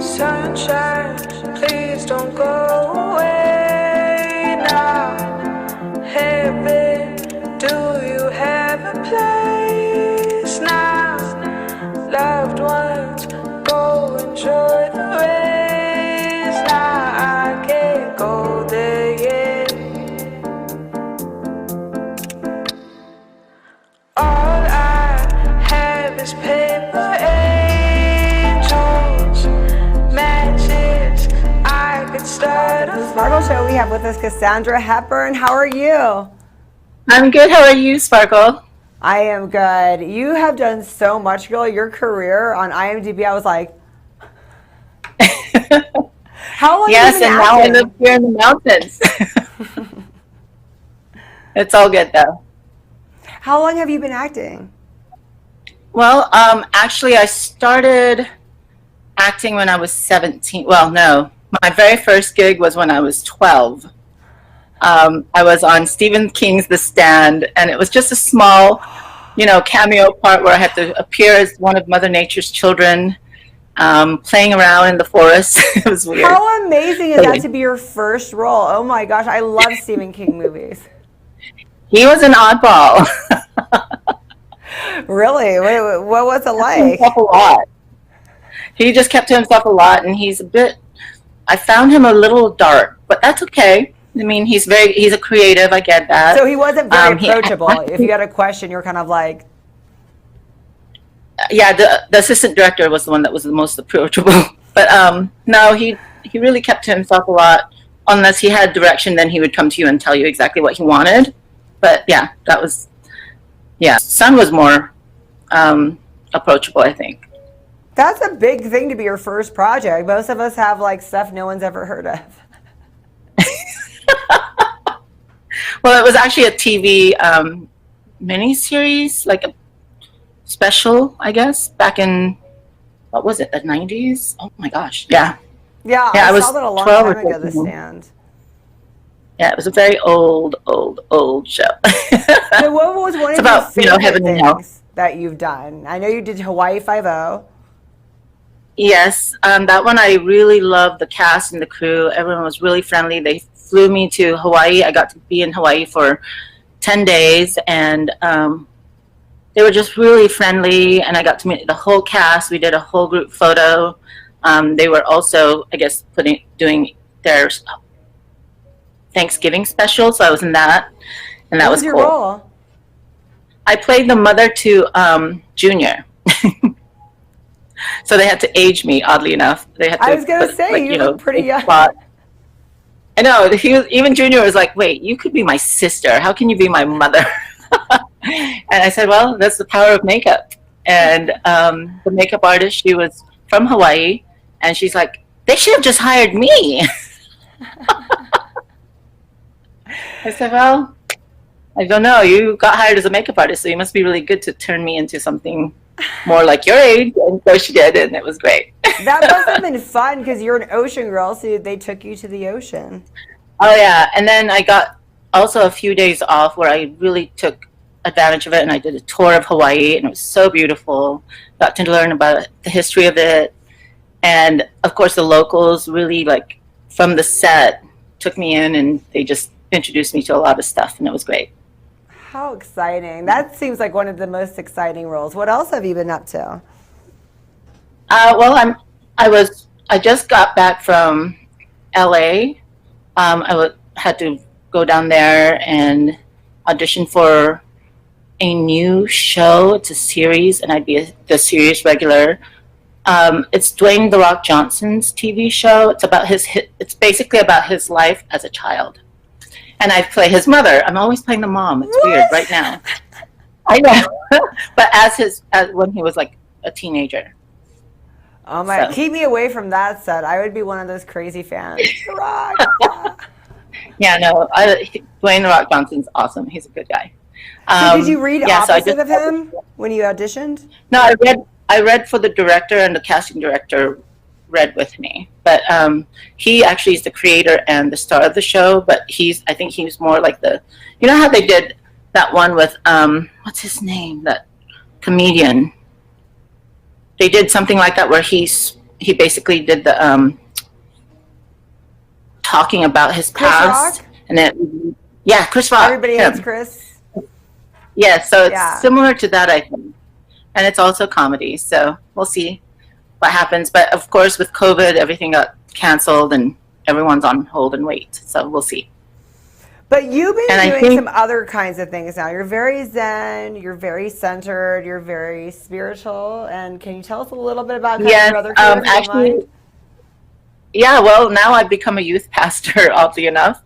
Sunshine, please don't go away now. Heaven, do you have a place now? Loved ones, go enjoy the rays now. I can't go there yet. All I have is paper angels, matches. I could start a Sparkle Show. We have with us Cassandra Hepburn. How are you? I'm good. How are you, Sparkle? I am good. You have done so much, girl. Your career on IMDb, I was like, how long yes, have you been and now I acting? live here in the mountains. It's all good, though. How long have you been acting? Well, actually, I started acting when I was 17. Well, no. My very first gig was when I was 12. I was on Stephen King's The Stand, and it was just a small, cameo part where I had to appear as one of Mother Nature's children, playing around in the forest. It was weird. How amazing is that to be your first role? Oh my gosh, I love Stephen King movies. He was an oddball. Really? Wait, what was it like? A lot. He just kept to himself a lot, and I found him a little dark, but that's okay. I mean, he's a creative. I get that. So he wasn't very approachable. If you had a question, you're kind of like. Yeah, the assistant director was the one that was the most approachable. But no, he really kept to himself a lot. Unless he had direction, then he would come to you and tell you exactly what he wanted. But yeah, Son was more approachable, I think. That's a big thing to be your first project. Most of us have like stuff no one's ever heard of. Well, it was actually a TV miniseries, like a special, I guess, back in, what was it, the 90s? Oh my gosh, yeah. Yeah, I saw that a long time ago, The Stand. Yeah, it was a very old show. So what was one It's of about, your favorite heaven and hell. things that you've done? I know you did Hawaii Five-0. Yes, that one I really loved the cast and the crew. Everyone was really friendly. They flew me to Hawaii. I got to be in Hawaii for 10 days, and they were just really friendly, and I got to meet the whole cast. We did a whole group photo. They were also, I guess, doing their Thanksgiving special, so I was in that, and that was cool. What was your role? I played the mother to Junior. So they had to age me, oddly enough. They had to. I was gonna say, you look pretty young. I know. Even Junior was like, "Wait, you could be my sister. How can you be my mother?" And I said, "Well, that's the power of makeup." And the makeup artist, she was from Hawaii, And she's like, they should have just hired me. I said, well, I don't know. You got hired as a makeup artist, so you must be really good to turn me into something more like your age. And so she did, and it was great. That must have been fun because you're an ocean girl, so they took you to the ocean. Oh, yeah. And then I got also a few days off where I really took advantage of it, and I did a tour of Hawaii, and it was so beautiful. Got to learn about the history of it. And, of course, the locals really, like, from the set, took me in, and they just introduced me to a lot of stuff, and it was great. How exciting. That seems like one of the most exciting roles. What else have you been up to? Well, I just got back from LA. Had to go down there and audition for a new show. It's a series, and I'd be the series regular. It's Dwayne "The Rock" Johnson's TV show. It's basically about his life as a child. And I play his mother. I'm always playing the mom. It's weird right now. I know. But as when he was like a teenager. Oh my, keep me away from that set. I would be one of those crazy fans. Yeah, no, Dwayne "The Rock" Johnson's awesome. He's a good guy. So did you read opposite of him when you auditioned? No, I read for the director, and the casting director read with me. But he actually is the creator and the star of the show. But I think he's more like you know how they did that one with what's his name? That comedian. They did something like that where he basically did the talking about his past. Rock? And then Chris Rock. Everybody hates Chris. Yeah, so it's similar to that, I think. And it's also comedy, so we'll see what happens. But of course, with COVID, everything got canceled and everyone's on hold and wait. So we'll see. But you've been doing some other kinds of things now. You're very zen, you're very centered, you're very spiritual. And can you tell us a little bit about your other career? Actually, yeah, well, now I've become a youth pastor, oddly enough,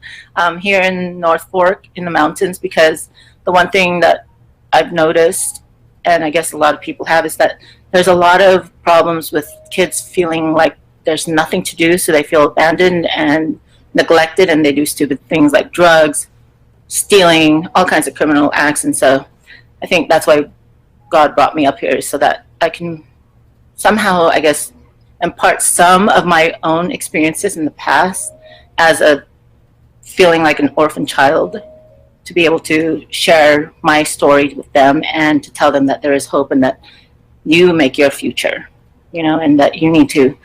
here in North Fork in the mountains, because the one thing that I've noticed, and I guess a lot of people have, is that there's a lot of problems with kids feeling like there's nothing to do, so they feel abandoned and neglected, and they do stupid things like drugs, stealing, all kinds of criminal acts. And so I think that's why God brought me up here, so that I can somehow, I guess, impart some of my own experiences in the past as a feeling like an orphan child, to be able to share my story with them and to tell them that there is hope and that you make your future, and that you need to,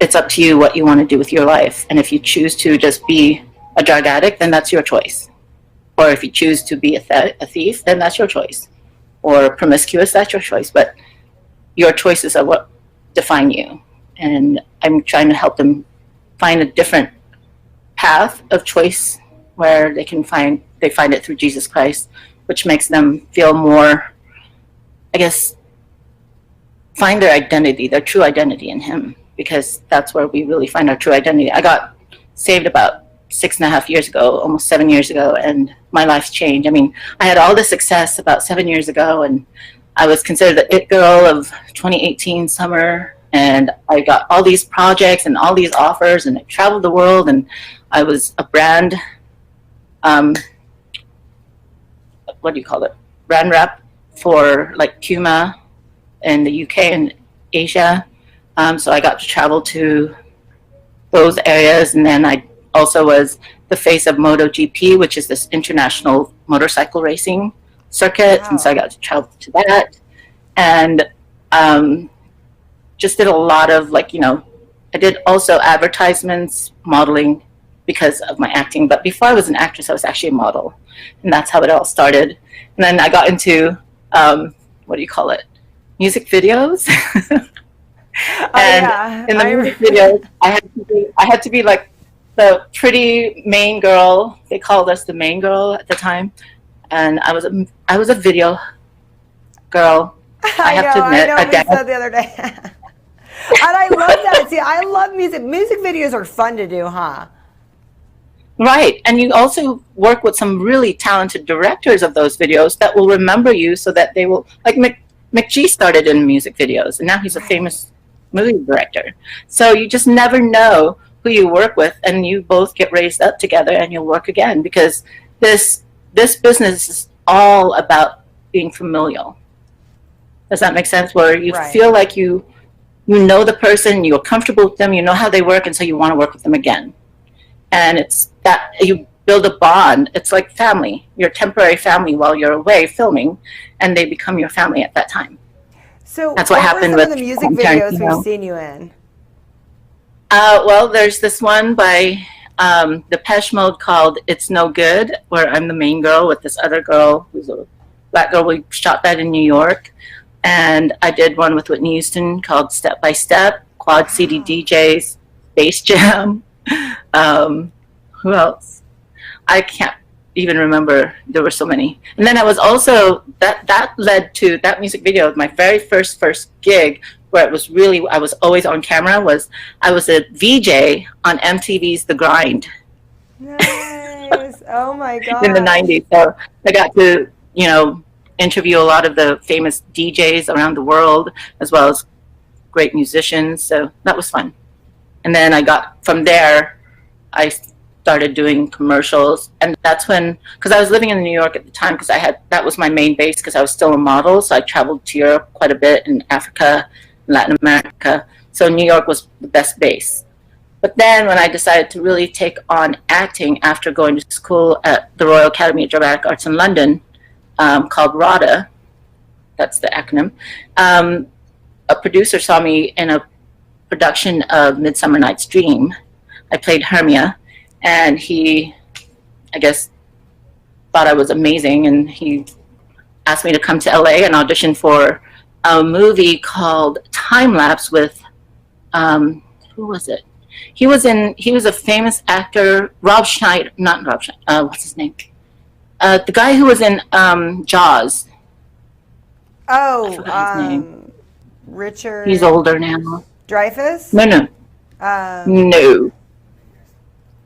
it's up to you what you want to do with your life. And if you choose to just be a drug addict, then that's your choice. Or if you choose to be a thief, then that's your choice. Or promiscuous, that's your choice. But your choices are what define you. And I'm trying to help them find a different path of choice where they find it through Jesus Christ, which makes them feel more, I guess, find their identity, their true identity in Him, because that's where we really find our true identity. I got saved about 6.5 years ago, almost 7 years ago, and my life's changed. I mean, I had all the success about 7 years ago, and I was considered the it girl of 2018 summer, and I got all these projects and all these offers, and I traveled the world, and I was a brand, what do you call it? Brand rep for like Puma in the UK and Asia. So I got to travel to those areas, and then I also was the face of MotoGP, which is this international motorcycle racing circuit. Wow. And so I got to travel to that, and just did a lot of I did also advertisements, modeling, because of my acting. But before I was an actress, I was actually a model, and that's how it all started. And then I got into what do you call it? Music videos. And in the music videos, I had to be like the pretty main girl. They called us the main girl at the time, and I was a video girl. I have to admit, I know. We said the other day. And I love that. See, I love music. Music videos are fun to do, huh? Right, and you also work with some really talented directors of those videos that will remember you, so that they will, like McG started in music videos, and now he's a famous movie director. So you just never know who you work with, and you both get raised up together and you'll work again, because this business is all about being familial. Does that make sense? Where you feel like you know the person, you're comfortable with them, you know how they work, and so you want to work with them again. And it's that you build a bond. It's like family, your temporary family while you're away filming, and they become your family at that time. So that's what happened with the music videos we've seen you in. Well, there's this one by Depeche Mode called "It's No Good," where I'm the main girl with this other girl who's a black girl. We shot that in New York. And I did one with Whitney Houston called "Step by Step," Quad CD DJs, Space Jam. Who else? I can't even remember. There were so many. And then I was also, that led to that music video. My very first gig where it was really, I was always on camera, was I was a VJ on MTV's The Grind. Nice. Oh my God. In the 90s. So I got to, interview a lot of the famous DJs around the world, as well as great musicians. So that was fun. And then from there, I started doing commercials. And that's when, because I was living in New York at the time, because that was my main base, because I was still a model. So I traveled to Europe quite a bit, in Africa, Latin America. So New York was the best base. But then when I decided to really take on acting after going to school at the Royal Academy of Dramatic Arts in London, called RADA, that's the acronym, a producer saw me in a production of Midsummer Night's Dream. I played Hermia, and he, I guess, thought I was amazing, and he asked me to come to LA and audition for a movie called Time Lapse with, who was it? He was a famous actor, Rob Schneider, not Rob Schneider, what's his name? The guy who was in Jaws. Oh, Richard. He's older now. Dreyfuss? No. No.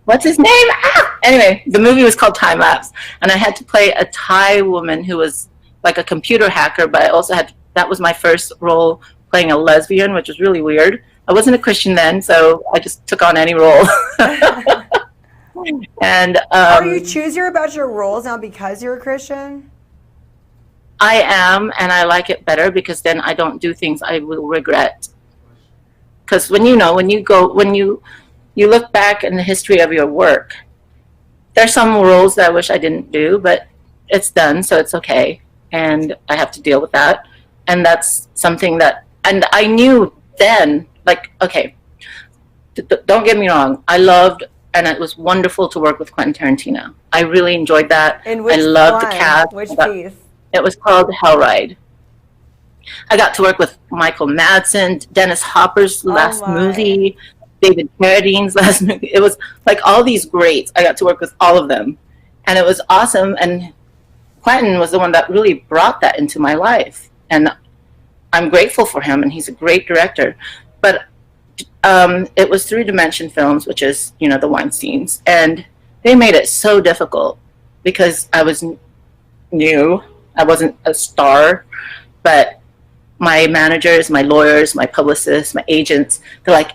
What's his name? Ah! Anyway, the movie was called Time Lapse, and I had to play a Thai woman who was like a computer hacker, but I also that was my first role playing a lesbian, which was really weird. I wasn't a Christian then, so I just took on any role. And are you choosier about your roles now because you're a Christian? I am, and I like it better, because then I don't do things I will regret. Because when you look back in the history of your work, there's some roles that I wish I didn't do, but it's done, so it's okay, and I have to deal with that. And that's something that, and I knew then, like, okay, don't get me wrong, I loved, and it was wonderful to work with Quentin Tarantino. I really enjoyed that. And which I loved one? the cast. Which piece? It was called Hell Ride. I got to work with Michael Madsen, Dennis Hopper's last movie, David Carradine's last movie. It was like all these greats. I got to work with all of them. And it was awesome. And Quentin was the one that really brought that into my life. And I'm grateful for him, and he's a great director. But it was 3 Dimension Films, which is, the Weinsteins. And they made it so difficult because I was new. I wasn't a star. But my managers, my lawyers, my publicists, my agents, they're like,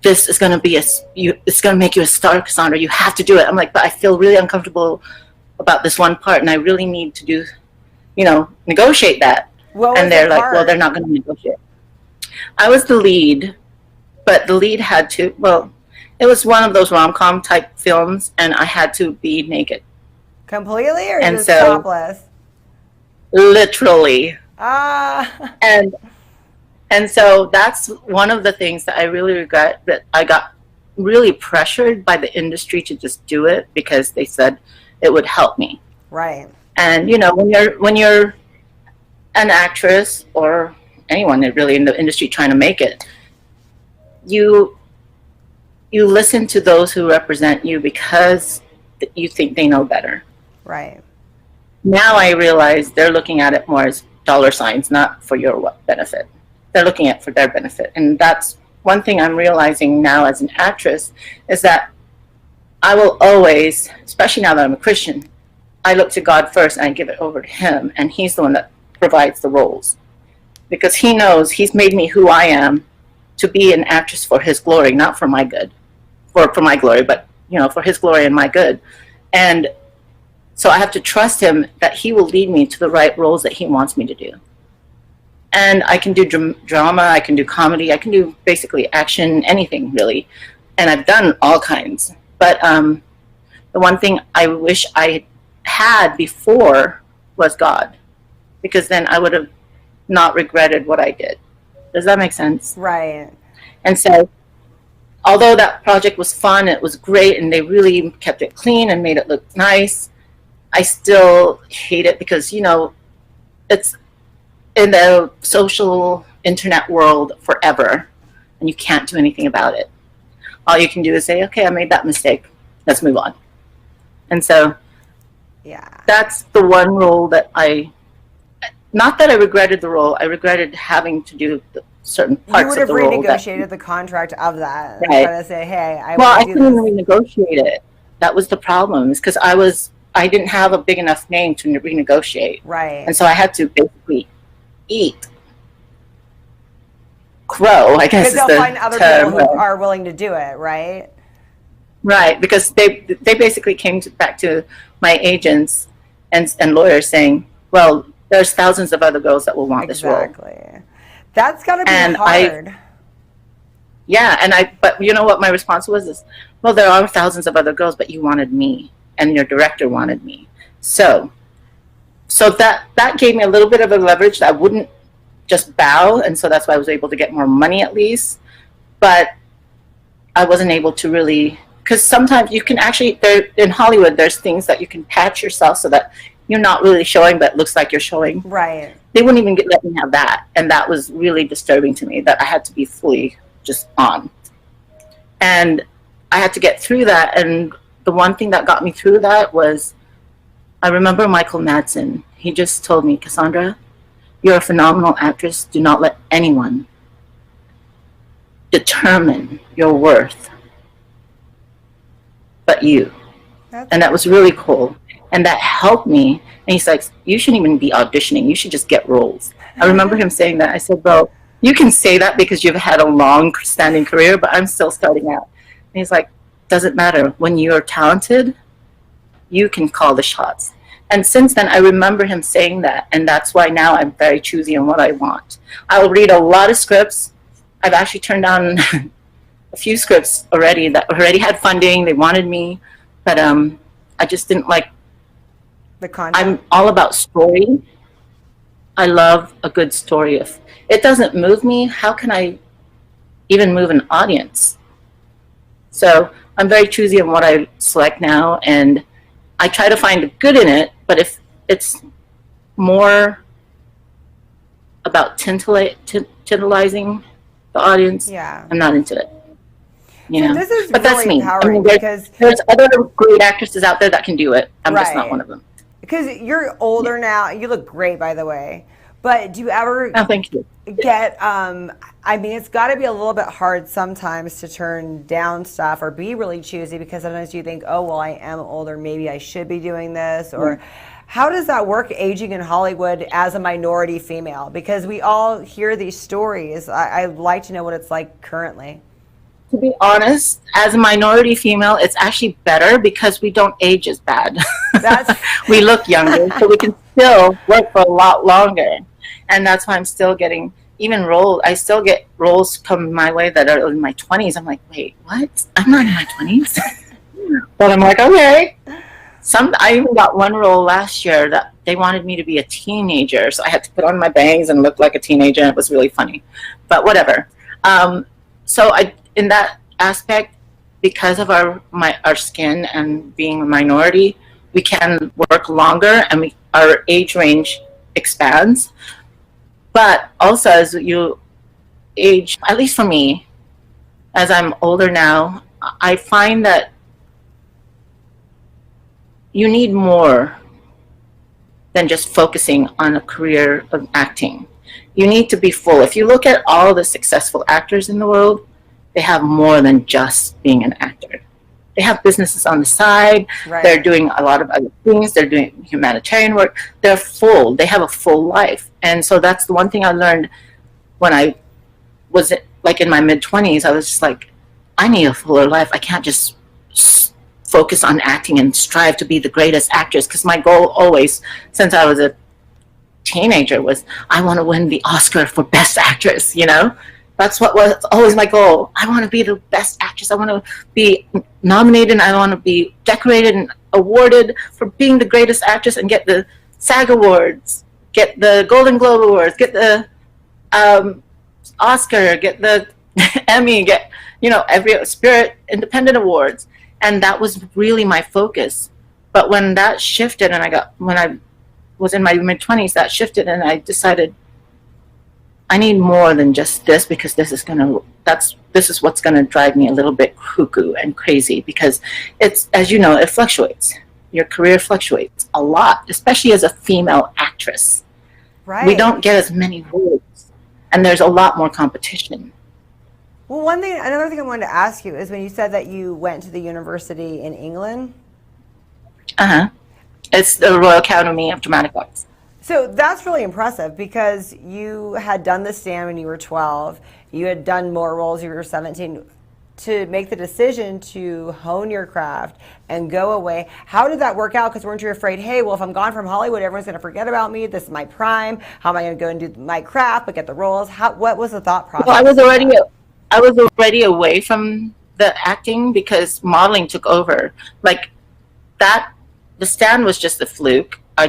this is going to be it's going to make you a star, Cassandra. You have to do it. I'm like, but I feel really uncomfortable about this one part, and I really need to do, negotiate that. And they're like, well, they're not going to negotiate. I was the lead, but the lead had to, it was one of those rom-com type films, and I had to be naked. Completely, or just topless? Literally. Ah. And so that's one of the things that I really regret, that I got really pressured by the industry to just do it because they said it would help me. Right. And when you're an actress, or anyone really in the industry trying to make it, you listen to those who represent you because you think they know better. Right. Now I realize they're looking at it more as dollar signs, not for your benefit. They're looking at it for their benefit. And that's one thing I'm realizing now as an actress, is that I will always, especially now that I'm a Christian, I look to God first and I give it over to Him, and He's the one that provides the roles. Because He knows He's made me who I am to be an actress for his glory, not for my good, for my glory, but for his glory and my good. And so I have to trust him that he will lead me to the right roles that he wants me to do. And I can do drama, I can do comedy, I can do basically action, anything really. And I've done all kinds. But the one thing I wish I had before was God, because then I would have not regretted what I did. Does that make sense? Right. And so, although that project was fun, it was great, and they really kept it clean and made it look nice, I still hate it because, it's in the social internet world forever, and you can't do anything about it. All you can do is say, okay, I made that mistake. Let's move on. And so, yeah, that's the one role that not that I regretted the role, I regretted having to do the certain parts of the role. You would have renegotiated the contract of that. Right. Try to say, hey, I couldn't renegotiate it. That was the problem, is because I didn't have a big enough name to renegotiate. Right. And so I had to basically eat crow, I guess is the term. Because they'll find other people who are willing to do it, right? Right, because they basically came back to my agents and lawyers saying, well, there's thousands of other girls that will want this role. Exactly. That's got to be hard. But you know what my response was? Is, well, there are thousands of other girls, but you wanted me, and your director wanted me. So that gave me a little bit of a leverage that I wouldn't just bow, and so that's why I was able to get more money at least. But I wasn't able to really, because sometimes you can actually, in Hollywood, there's things that you can patch yourself so that you're not really showing, but it looks like you're showing. Right. They wouldn't even let me have that, and that was really disturbing to me, that I had to be fully just on. And I had to get through that, and the one thing that got me through that was, I remember Michael Madsen. He just told me, Cassandra, you're a phenomenal actress. Do not let anyone determine your worth but you. And that was really cool. And that helped me. And he's like, you shouldn't even be auditioning. You should just get roles. I remember him saying that. I said, bro, you can say that because you've had a long-standing career, but I'm still starting out. And he's like, doesn't matter. When you're talented, you can call the shots. And since then, I remember him saying that. And that's why now I'm very choosy on what I want. I'll read a lot of scripts. I've actually turned down a few scripts already that already had funding. They wanted me. But I just didn't like the content. I'm all about story. I love a good story. If it doesn't move me, how can I even move an audience? So I'm very choosy on what I select now, and I try to find the good in it, but if it's more about tantalizing the audience, I'm not into it. You know? This is but really that's me. empowering because there's other great actresses out there that can do it. I'm just not one of them. Because you're older now. You look great, by the way. But do you ever thank you. get, I mean, it's got to be a little bit hard sometimes to turn down stuff or be really choosy, because sometimes you think, oh, well, I am older. Maybe I should be doing this. Or how does that work, aging in Hollywood as a minority female? Because we all hear these stories. I'd like to know what it's like currently. To be honest, as a minority female, it's actually better because we don't age as bad. We look younger, so we can still work for a lot longer. And that's why I'm still getting even roles. I still get roles come my way that are in my 20s. I'm like, wait, what? I'm not in my 20s. But I'm like, okay. I even got one role last year that they wanted me to be a teenager, so I had to put on my bangs and look like a teenager, and it was really funny. But whatever. So in that aspect, because of our skin and being a minority, we can work longer, and our age range expands. But also, as you age, at least for me, as I'm older now, I find that you need more than just focusing on a career of acting. You need to be full. If you look at all the successful actors in the world, they have more than just being an actor. They have businesses on the side. Right. They're doing a lot of other things. They're doing humanitarian work. They're full. They have a full life. And so that's the one thing I learned when I was like in my mid-20s, I was just like, I need a fuller life. I can't just focus on acting and strive to be the greatest actress, because my goal always, since I was a teenager, was I want to win the Oscar for Best Actress, you know? That's what was always my goal. I want to be the best actress. I want to be nominated, and I want to be decorated and awarded for being the greatest actress, and get the SAG Awards, get the Golden Globe Awards, get the Oscar, get the Emmy, get, you know, every Spirit Independent Awards. And that was really my focus. But when that shifted, and when I was in my mid-20s, that shifted, and I decided I need more than just this, because this is what's gonna drive me a little bit cuckoo and crazy, because it's, as you know, it fluctuates. Your career fluctuates a lot, especially as a female actress. Right. We don't get as many roles, and there's a lot more competition. Well, another thing I wanted to ask you is when you said that you went to the university in England. It's the Royal Academy of Dramatic Arts. So that's really impressive, because you had done the stand when you were 12. You had done more roles when you were 17. To make the decision to hone your craft and go away, how did that work out? Because weren't you afraid, hey, well, if I'm gone from Hollywood, everyone's going to forget about me. This is my prime. How am I going to go and do my craft but get the roles? What was the thought process? Well, I was already away from the acting, because modeling took over. Like that, the stand was just a fluke. A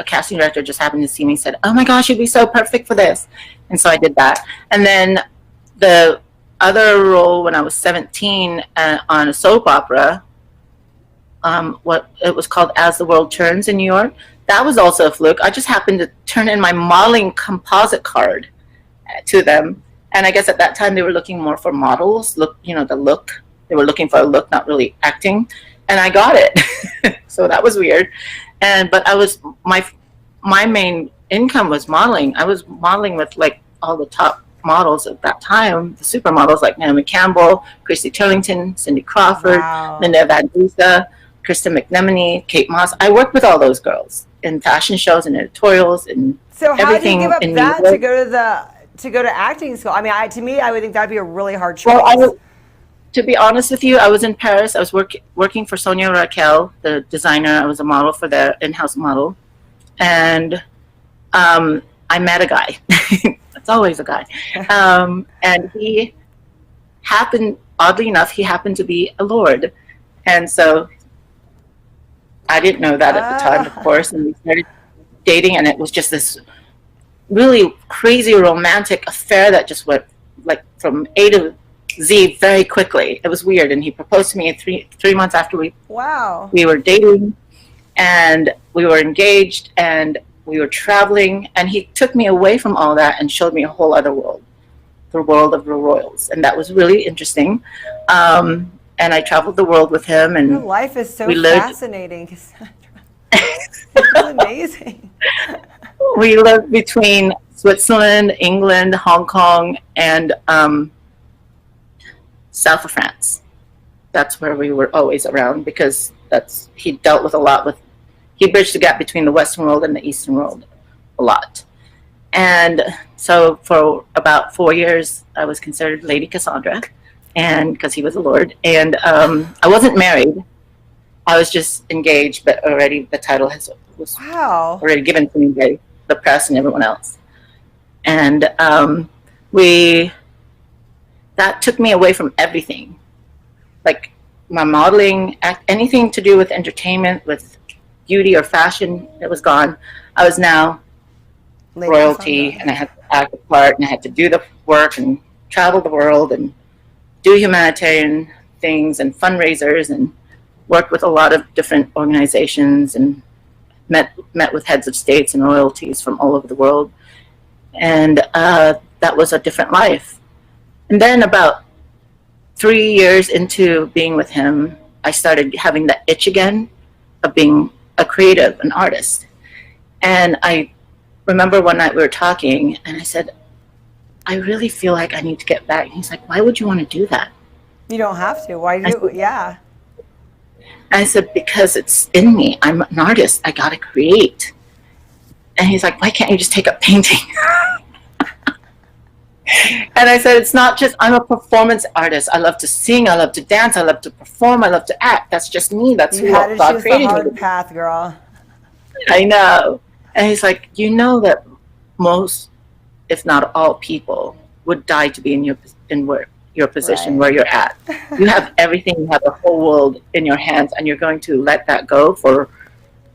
casting director just happened to see me and said, oh my gosh, you'd be so perfect for this. And so I did that. And then the other role when I was 17 on a soap opera, what it was called As the World Turns in New York, that was also a fluke. I just happened to turn in my modeling composite card to them. And I guess at that time they were looking more for models, the look. They were looking for a look, not really acting. And I got it. So that was weird. But my main income was modeling. I was modeling with like all the top models at that time, the supermodels like Naomi Campbell, Christy Turlington, Cindy Crawford, Wow. Linda Evangelista, Krista McNemany, Kate Moss. I worked with all those girls in fashion shows and editorials and So how did you everything give up in that New to York. go to acting school? I mean, to me, I would think that'd be a really hard choice. Well, to be honest with you, I was in Paris. I was working for Sonia Raquel, the designer. I was a model for their in-house model. And I met a guy. It's always a guy. And he happened, oddly enough, he happened to be a lord. And so I didn't know that at the time, of course. And we started dating, and it was just this really crazy romantic affair that just went like from A to Z very quickly. It was weird. And he proposed to me 3 months after we were dating, and we were engaged, and we were traveling, and he took me away from all that and showed me a whole other world, the world of the royals. And that was really interesting. And I traveled the world with him, and your life is so fascinating, Cassandra. It's amazing. We lived between Switzerland, England, Hong Kong, and south of France. That's where we were always around, because he dealt with he bridged the gap between the Western world and the Eastern world a lot. And so for about 4 years, I was considered Lady Cassandra, and because he was a lord. And I wasn't married. I was just engaged, but already the title was already given to me by the press and everyone else. And that took me away from everything. Like my modeling, anything to do with entertainment, with beauty or fashion, it was gone. I was now royalty, and I had to act a part, and I had to do the work and travel the world and do humanitarian things and fundraisers, and worked with a lot of different organizations, and met with heads of states and royalties from all over the world. And that was a different life. And then about 3 years into being with him, I started having that itch again of being a creative, an artist. And I remember one night we were talking, and I said, I really feel like I need to get back. And he's like, why would you want to do that? You don't have to. Why do? Yeah. I said, because it's in me. I'm an artist. I got to create. And he's like, why can't you just take up painting? And I said, it's not just, I'm a performance artist. I love to sing. I love to dance. I love to perform. I love to act. That's just me. That's You who had to God choose the created me to hard be. path, girl. I know. And he's like, you know that most, if not all people would die to be in your position Right. where you're at. You have everything. You have the whole world in your hands, and you're going to let that go for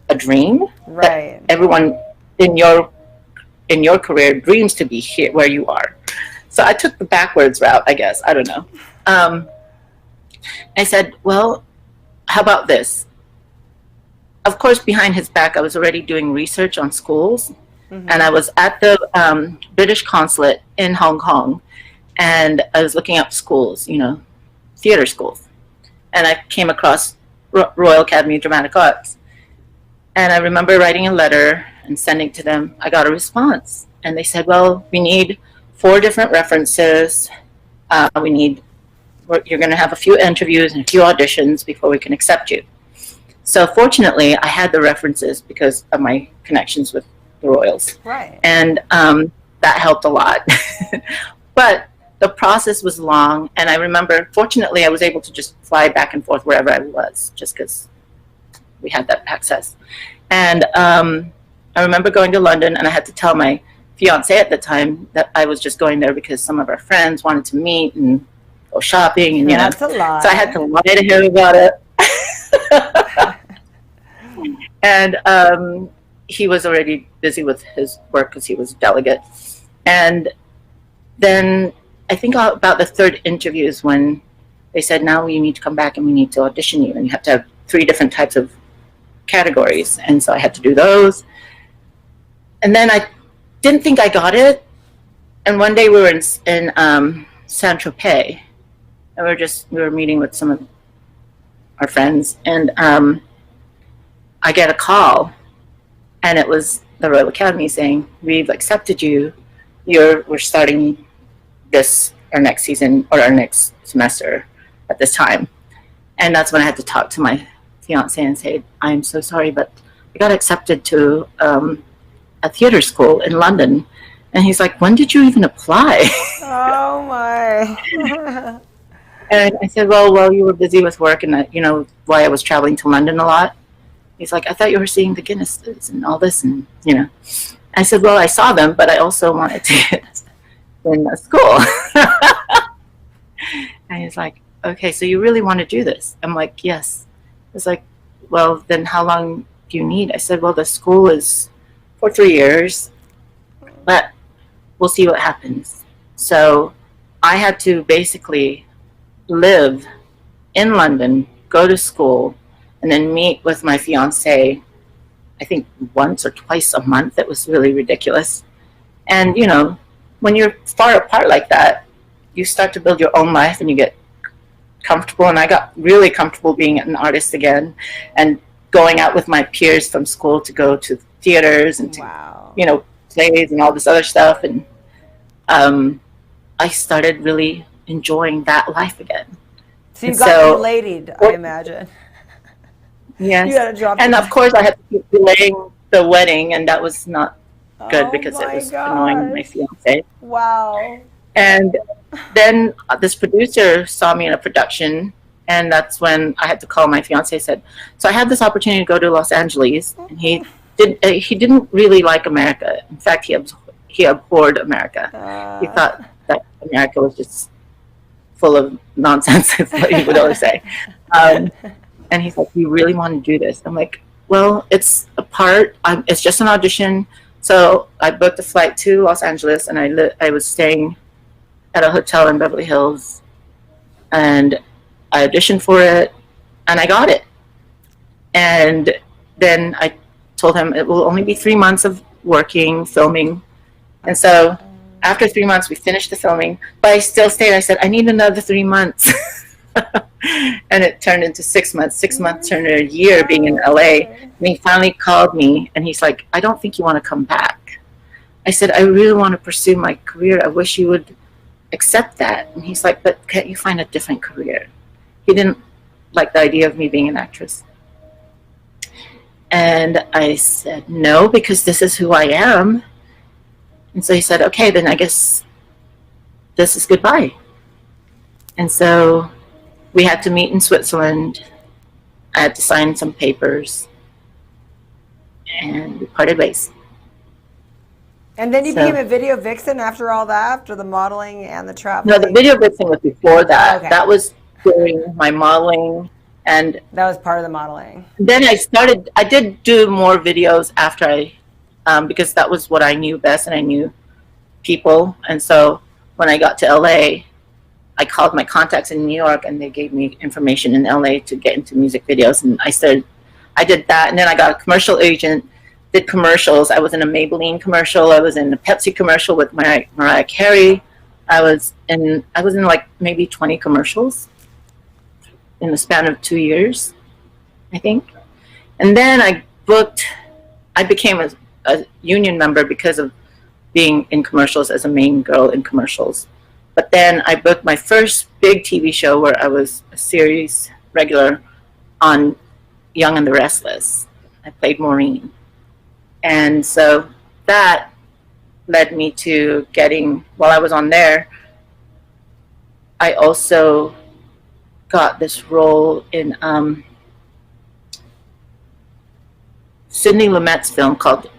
a dream Right. that everyone in your career dreams to be here where you are. So I took the backwards route, I guess. I don't know. I said, well, how about this? Of course, behind his back, I was already doing research on schools. And I was at the British consulate in Hong Kong, and I was looking up schools, theater schools. And I came across Royal Academy of Dramatic Arts. And I remember writing a letter and sending to them. I got a response. And they said, well, we need 4 different references. You're going to have a few interviews and a few auditions before we can accept you. So fortunately, I had the references because of my connections with the Royals. Right. And that helped a lot. But the process was long. And I remember, fortunately, I was able to just fly back and forth wherever I was, just because we had that access. And I remember going to London, and I had to tell my fiance at the time that I was just going there because some of our friends wanted to meet and go shopping, and That's a lie. so I had to lie to him about it. And he was already busy with his work because he was a delegate. And then I think about the 3rd interview is when they said, now you need to come back and we need to audition you, and you have to have 3 different types of categories. And so I had to do those. And then I didn't think I got it. And one day we were in Saint-Tropez, and we were meeting with some of our friends, and I get a call, and it was the Royal Academy saying, we've accepted you. We're starting our next season or our next semester at this time. And that's when I had to talk to my fiance and say, I'm so sorry, but I got accepted to a theater school in London. And he's like, when did you even apply? Oh my. And I said, well, you were busy with work, and why I was traveling to London a lot. He's like, I thought you were seeing the Guinnesses and all this, and I said, well, I saw them, but I also wanted to get in a school. And he's like, okay, so you really want to do this? I'm like, yes. He's like, well, then how long do you need? I said, well, the school is for 3 years, but we'll see what happens. So I had to basically live in London, go to school, and then meet with my fiance, I think once or twice a month. It was really ridiculous. And, when you're far apart like that, you start to build your own life and you get comfortable. And I got really comfortable being an artist again and going out with my peers from school to go to theaters and to, plays and all this other stuff. And I started really enjoying that life again. So you got delayed, I imagine. Yes. You gotta drop and of course I had to keep delaying the wedding, and that was not good because it was annoying my fiance. Wow. And then this producer saw me in a production, and that's when I had to call my fiance. Said, so I had this opportunity to go to Los Angeles, and he didn't really like America. In fact, he abhorred America. He thought that America was just full of nonsense, is what he would always say. And he's like, you really want to do this? I'm like, well, it's a part. It's just an audition. So I booked a flight to Los Angeles, and I was staying at a hotel in Beverly Hills, and I auditioned for it, and I got it. And then I told him it will only be 3 months of working, filming. And so after 3 months, we finished the filming, but I still stayed. I said, I need another 3 months. And it turned into 6 months. 6 months turned into a year being in LA. And he finally called me, and he's like, I don't think you want to come back. I said, I really want to pursue my career. I wish you would accept that. And he's like, but can't you find a different career? He didn't like the idea of me being an actress. And I said, no, because this is who I am. And so he said, okay, then I guess this is goodbye. And so we had to meet in Switzerland. I had to sign some papers, and we parted ways. And then you became a video vixen after all that, after the modeling and the No, traveling? the video vixen was before that. Okay. That was during my modeling. And That was part of the modeling. then I did do more videos after because that was what I knew best, and I knew people. And so when I got to LA, I called my contacts in New York, and they gave me information in LA to get into music videos. And I did that. And then I got a commercial agent, did commercials. I was in a Maybelline commercial. I was in a Pepsi commercial with Mariah Carey. I was in like maybe 20 commercials in the span of 2 years, I think. And then I became a union member because of being in commercials as a main girl in commercials. But then I booked my first big TV show where I was a series regular on Young and the Restless. I played Maureen. And so that led me to while I was on there, I also got this role in Sidney Lumet's film called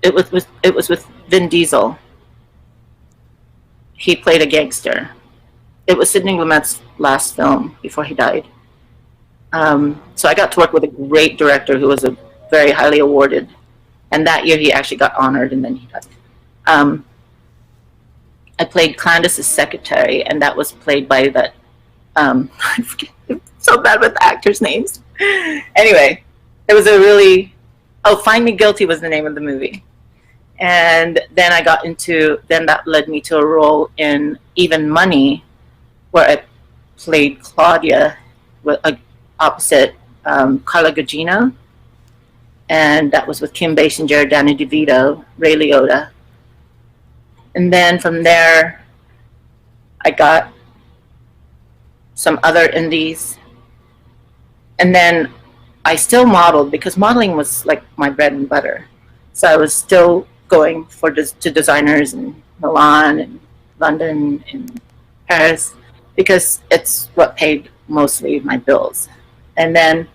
it was with Vin Diesel. He played a gangster. It was Sidney Lumet's last film before he died. So I got to work with a great director who was a very highly awarded, and that year he actually got honored, and then he died. I played Candace's secretary, and that was played by that. I forget, I'm so bad with actors' names. Anyway, it was Find Me Guilty was the name of the movie. And then that led me to a role in Even Money, where I played Claudia opposite Carla Gugino. And that was with Kim Basinger, Danny DeVito, Ray Liotta. And then from there, I got some other indies. And then I still modeled because modeling was like my bread and butter. So I was still going to designers in Milan and London and Paris because it's what paid mostly my bills. And then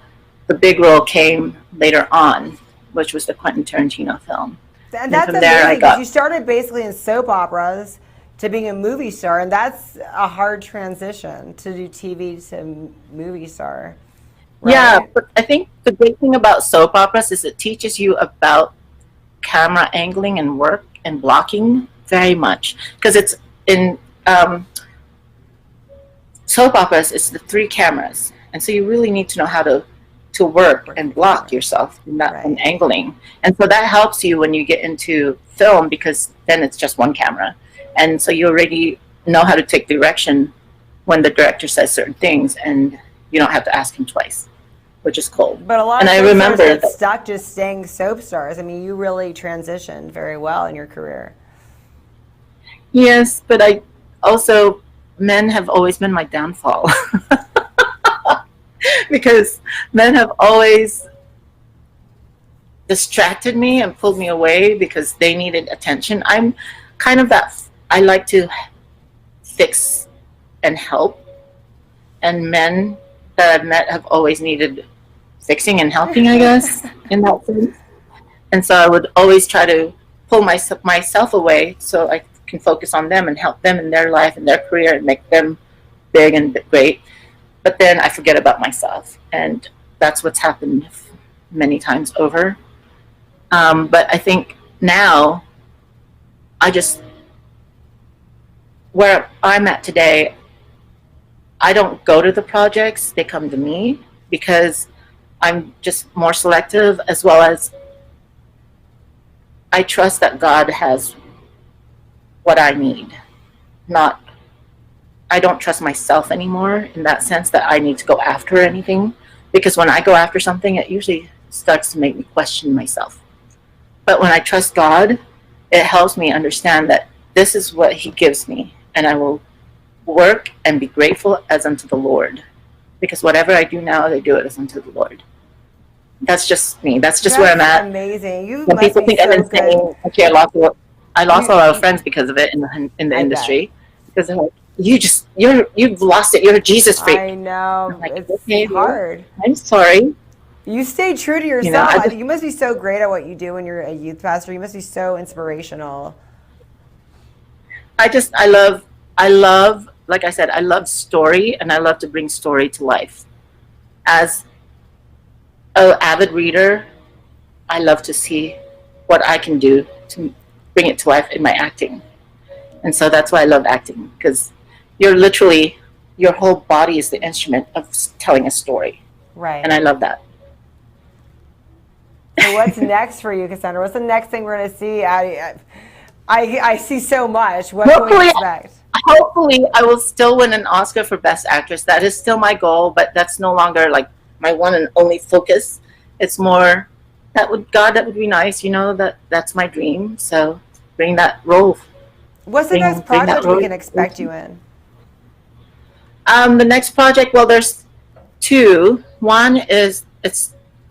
the big role came later on, which was the Quentin Tarantino film. And that's amazing because you started basically in soap operas to being a movie star, and that's a hard transition to do TV to movie star. Right? Yeah, but I think the great thing about soap operas is it teaches you about camera angling and work and blocking very much. Because it's in soap operas, it's the 3 cameras. And so you really need to know how to work and block yourself in that and angling. And so that helps you when you get into film because then it's just 1 camera. And so you already know how to take direction when the director says certain things and you don't have to ask him twice, which is cool. But a lot of soap stars get stuck just staying soap stars. I mean, you really transitioned very well in your career. Yes, but men have always been my downfall. Because men have always distracted me and pulled me away because they needed attention. I'm kind of I like to fix and help. And men that I've met have always needed fixing and helping, I guess, in that sense. And so I would always try to pull myself away so I can focus on them and help them in their life and their career and make them big and great. But then I forget about myself, and that's what's happened many times over. But I think now, where I'm at today, I don't go to the projects, they come to me because I'm just more selective, as well as I trust that God has what I need, I don't trust myself anymore in that sense that I need to go after anything, because when I go after something, it usually starts to make me question myself. But when I trust God, it helps me understand that this is what He gives me, and I will work and be grateful as unto the Lord, because whatever I do now, I do it as unto the Lord. That's just me. That's where I'm at. Amazing. When people think I'm insane, I care a lot. I lost a lot of friends because of it in the I industry, because they're like, you've lost it. You're a Jesus freak. I know. I'm like, It's okay, hard. I'm sorry. You stay true to You know, yourself. You must be so great at what you do when you're a youth pastor. You must be so inspirational. I love, like I said, I love story, and I love to bring story to life. As an avid reader, I love to see what I can do to bring it to life in my acting. And so that's why I love acting, because you're literally, your whole body is the instrument of telling a story. Right. And I love that. So what's next for you, Cassandra? What's the next thing we're going to see? I see so much. What can we expect? Hopefully, I will still win an Oscar for Best Actress. That is still my goal, but that's no longer like my one and only focus. It's more, that would be nice, you know, that's my dream. So bring that role. What's the next project we can expect you in? The next project, well, there's two. One is,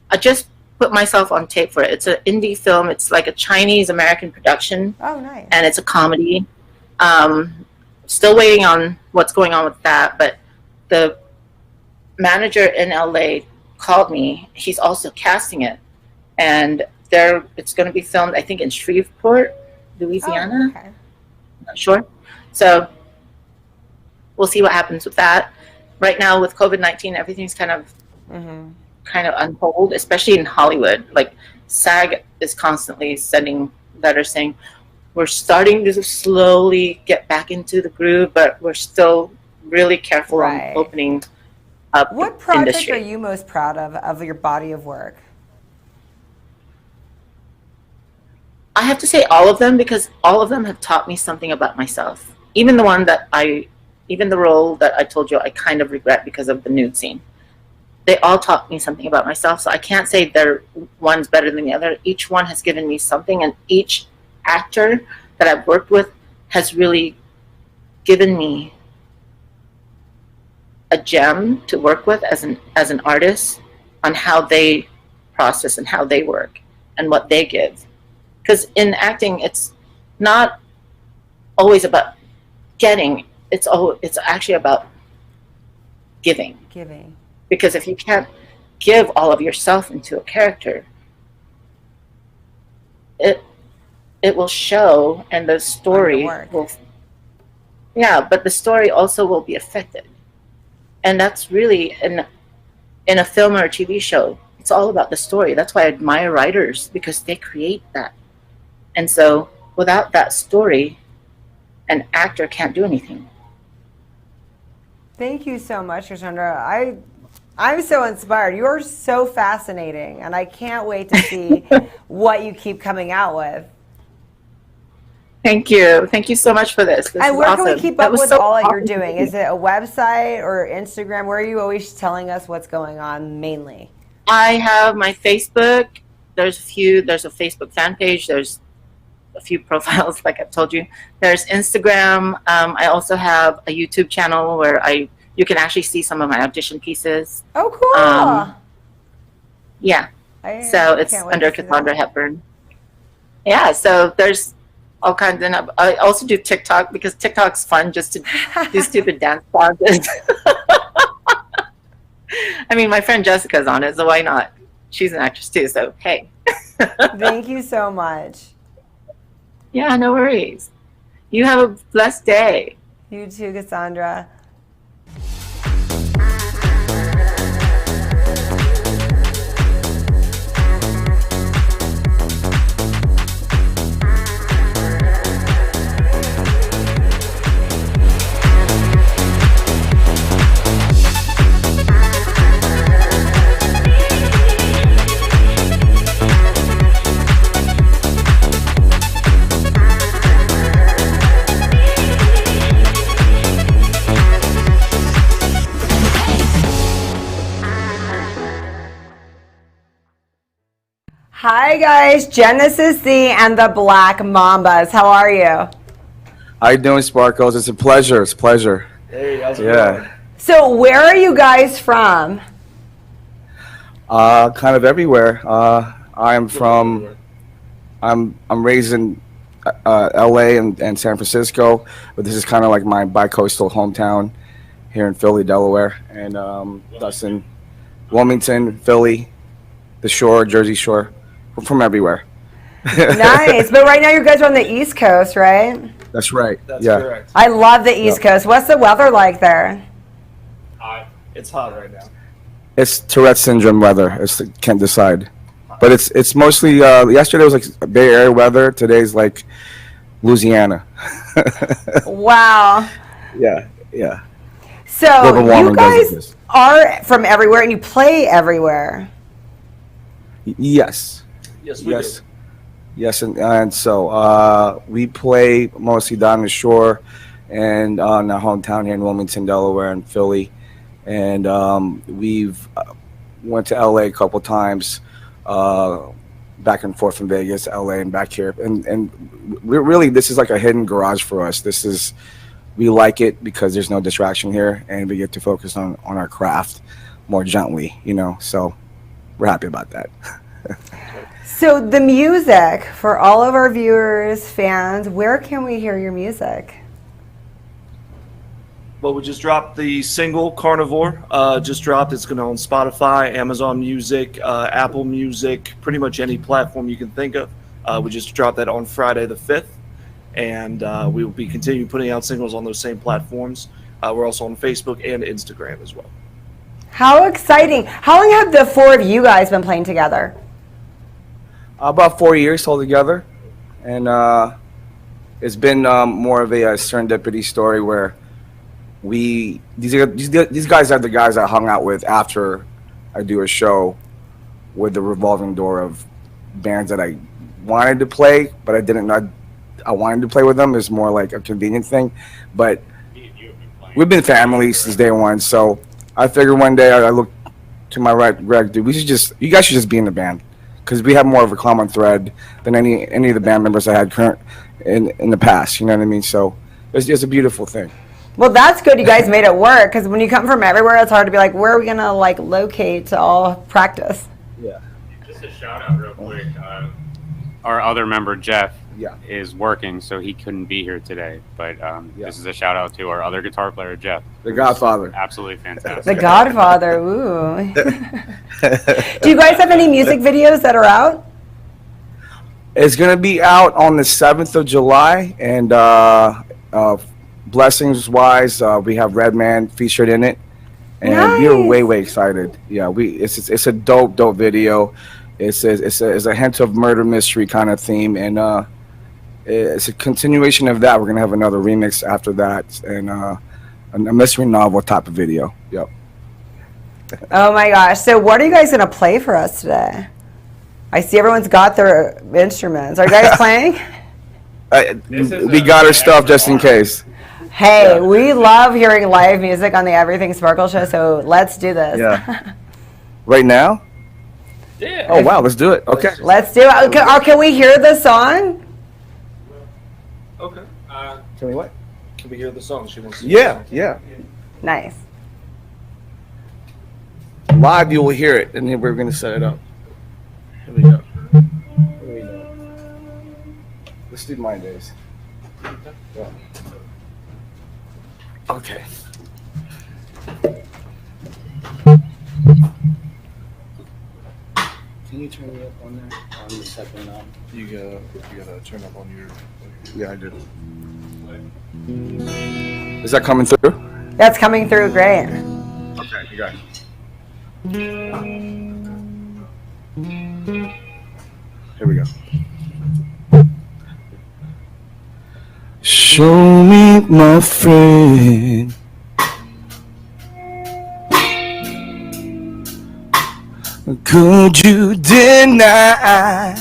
I just put myself on tape for it. It's an indie film. It's like a Chinese American production. Oh, nice. And it's a comedy. Still waiting on what's going on with that, but the manager in LA called me. He's also casting it, and it's going to be filmed, I think, in Shreveport, Louisiana. Oh, okay. Not sure. So we'll see what happens with that. Right now with COVID-19, everything's kind of on hold, especially in Hollywood. Like SAG is constantly sending letters saying, we're starting to slowly get back into the groove, but we're still really careful on opening up What the project industry. are you most proud of your body of work? I have to say all of them, because all of them have taught me something about myself. Even the role that I told you I kind of regret because of the nude scene. They all taught me something about myself, so I can't say one's better than the other. Each one has given me something, and each actor that I've worked with has really given me a gem to work with as an artist, on how they process and how they work and what they give. Because in acting, it's not always about getting. It's actually about giving. Because if you can't give all of yourself into a character, it will show, and the story will, but the story also will be affected. And that's really, in a film or a TV show, it's all about the story. That's why I admire writers, because they create that. And so without that story, an actor can't do anything. Thank you so much, Cassandra. I'm so inspired. You are so fascinating, and I can't wait to see what you keep coming out with. Thank you. Thank you so much for this. And where can we keep up with all that you're awesome. doing? Is it a website or Instagram? Where are you always telling us what's going on mainly? I have my Facebook. There's a Facebook fan page. There's a few profiles, like I've told you. There's Instagram. I also have a YouTube channel where you can actually see some of my audition pieces. Oh, cool. Yeah. So it's under Cassandra Hepburn. Yeah, so there's all kinds of, I also do TikTok, because TikTok's fun, just to do stupid dance challenges. I mean, my friend Jessica's on it, so why not? She's an actress too, so hey. Thank you so much. Yeah, no worries. You have a blessed day. You too, Cassandra. Hi guys, Genesis C and the Black Mambas. How are you? How you doing, Sparkles? It's a pleasure. It's a pleasure. Hey, how's it going? So where are you guys from? Kind of everywhere. I'm raised in LA and San Francisco, but this is kind of like my bi-coastal hometown here in Philly, Delaware, and thus in Wilmington, Philly, the Shore, Jersey Shore, from everywhere. Nice. But right now you guys are on the East Coast, right? That's right. That's yeah. correct. I love the East Coast. What's the weather like there? It's hot right now. It's Tourette syndrome weather. Can't decide, but it's mostly. Yesterday was like Bay Area weather. Today's like Louisiana. Wow. Yeah. So Global you warming does guys exist. are from everywhere and you play everywhere. Yes, Yes. we Yes. do. Yes, and so we play mostly down the shore and on our hometown here in Wilmington, Delaware, and Philly, and we've went to LA a couple times, back and forth from Vegas, LA, and back here, and we're really, this is like a hidden garage for us. We like it because there's no distraction here, and we get to focus on our craft more gently, so we're happy about that. So the music, for all of our viewers, fans, where can we hear your music? Well, we just dropped the single Carnivore. Just dropped. It's going to on Spotify, Amazon Music, Apple Music, pretty much any platform you can think of. We just dropped that on Friday the 5th, and we will be continuing putting out singles on those same platforms. We're also on Facebook and Instagram as well. How exciting. How long have the four of you guys been playing together? About 4 years altogether, and it's been more of a serendipity story where these guys are the guys I hung out with after I do a show with the revolving door of bands that I wanted to play, but I didn't know I wanted to play with them. It's more like a convenient thing, but we've been family since day one. So I figured one day I looked to my right, Greg, dude, you guys should just be in the band. Because we have more of a common thread than any of the band members I had in the past. You know what I mean? So it's a beautiful thing. Well, that's good. You guys made it work. Because when you come from everywhere, it's hard to be like, where are we gonna like locate to all practice? Yeah. Just a shout out real quick. Our other member Jeff is working, so he couldn't be here today. But this is a shout out to our other guitar player Jeff. The Godfather. Absolutely fantastic. The Godfather. Ooh. Do you guys have any music videos that are out? It's gonna be out on the 7th of July, and blessings wise, we have Redman featured in it, and we're way excited. Yeah, it's a dope video. It's a hint of murder mystery kind of theme, and it's a continuation of that. We're gonna have another remix after that, and a mystery novel type of video. Yep. Oh my gosh. So what are you guys gonna play for us today? I see everyone's got their instruments. Are you guys playing? We got our stuff just in case. Hey, we love hearing live music on the Everything Sparkle show, so let's do this. Yeah. Right now? Yeah. Oh wow, let's do it. Okay. Let's do it. Can we hear the song? Okay. Can we what? Can we hear the song? She wants to Yeah. Nice. Live, you will hear it, and then we're gonna set it up. Here we go. Let's do my days. Yeah. Okay. Can you turn me up on there? On the second knob? You gotta turn up on your. Yeah, I did. Is that coming through? That's coming through great. Okay, you got it. Here we go. Show me, my friend, could you deny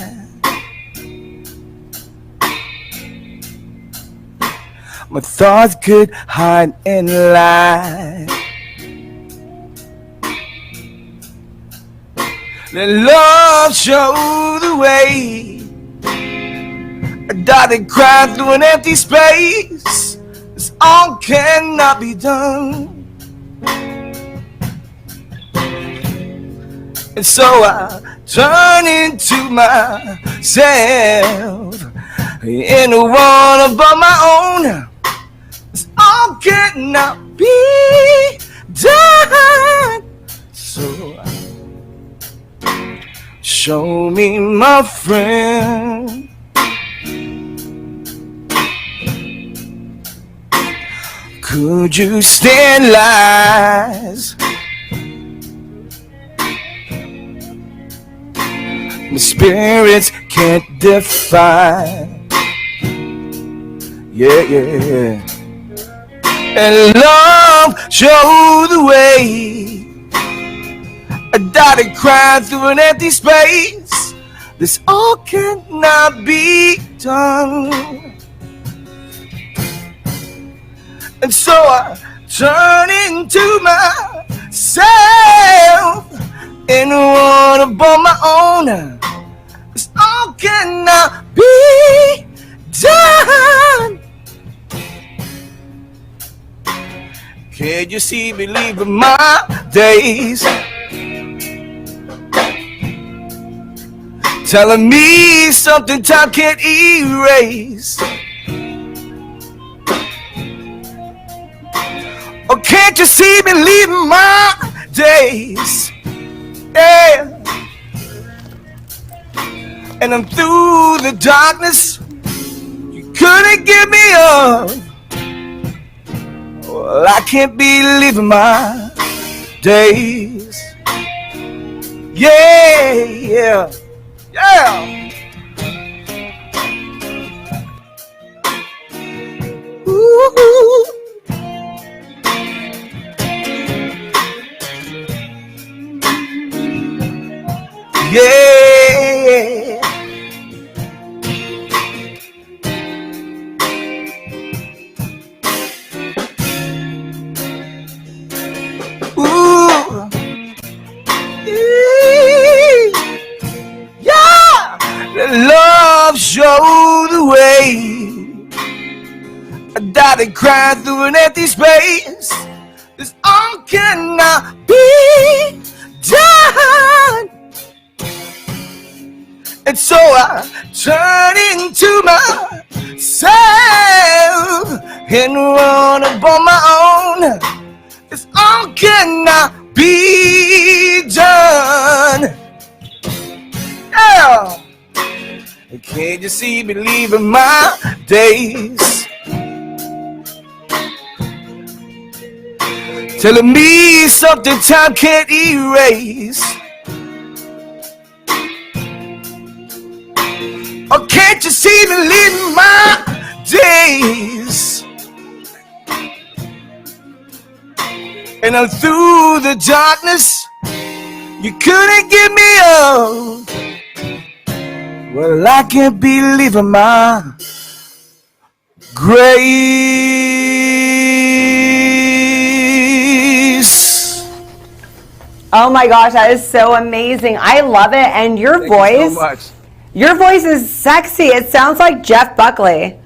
my thoughts could hide and lie? Let love show the way. A darling cry through an empty space. This all cannot be done. And so I turn into myself. in a world above my own. This all cannot be done. So show me, my friend, could you stand lies? My spirits can't defy. Yeah, yeah, yeah. And love showed the way. I died and cried through an empty space. This all cannot be done. And so I turn into myself in a world upon my own. This all cannot be done. Can't you see me leaving my days? Telling me something time can't erase. Or can't you see me leaving my days? Yeah. And I'm through the darkness. You couldn't give me up. Well, I can't be leaving my days. Yeah, yeah, yeah. Ooh. Yeah. Ooh. Yeah. Love showed the way. I died and cried through an empty space. This all cannot be done. And so I turn into myself and run upon my own. This all cannot be done. Yeah. Can't you see me leaving my days? Telling me something time can't erase. Or can't you see me leaving my days? And I'm through the darkness. You couldn't give me up. Well, I can't be leaving my grace. Oh my gosh, that is so amazing. I love it. And your voice. Thank you so much. Your voice is sexy. It sounds like Jeff Buckley.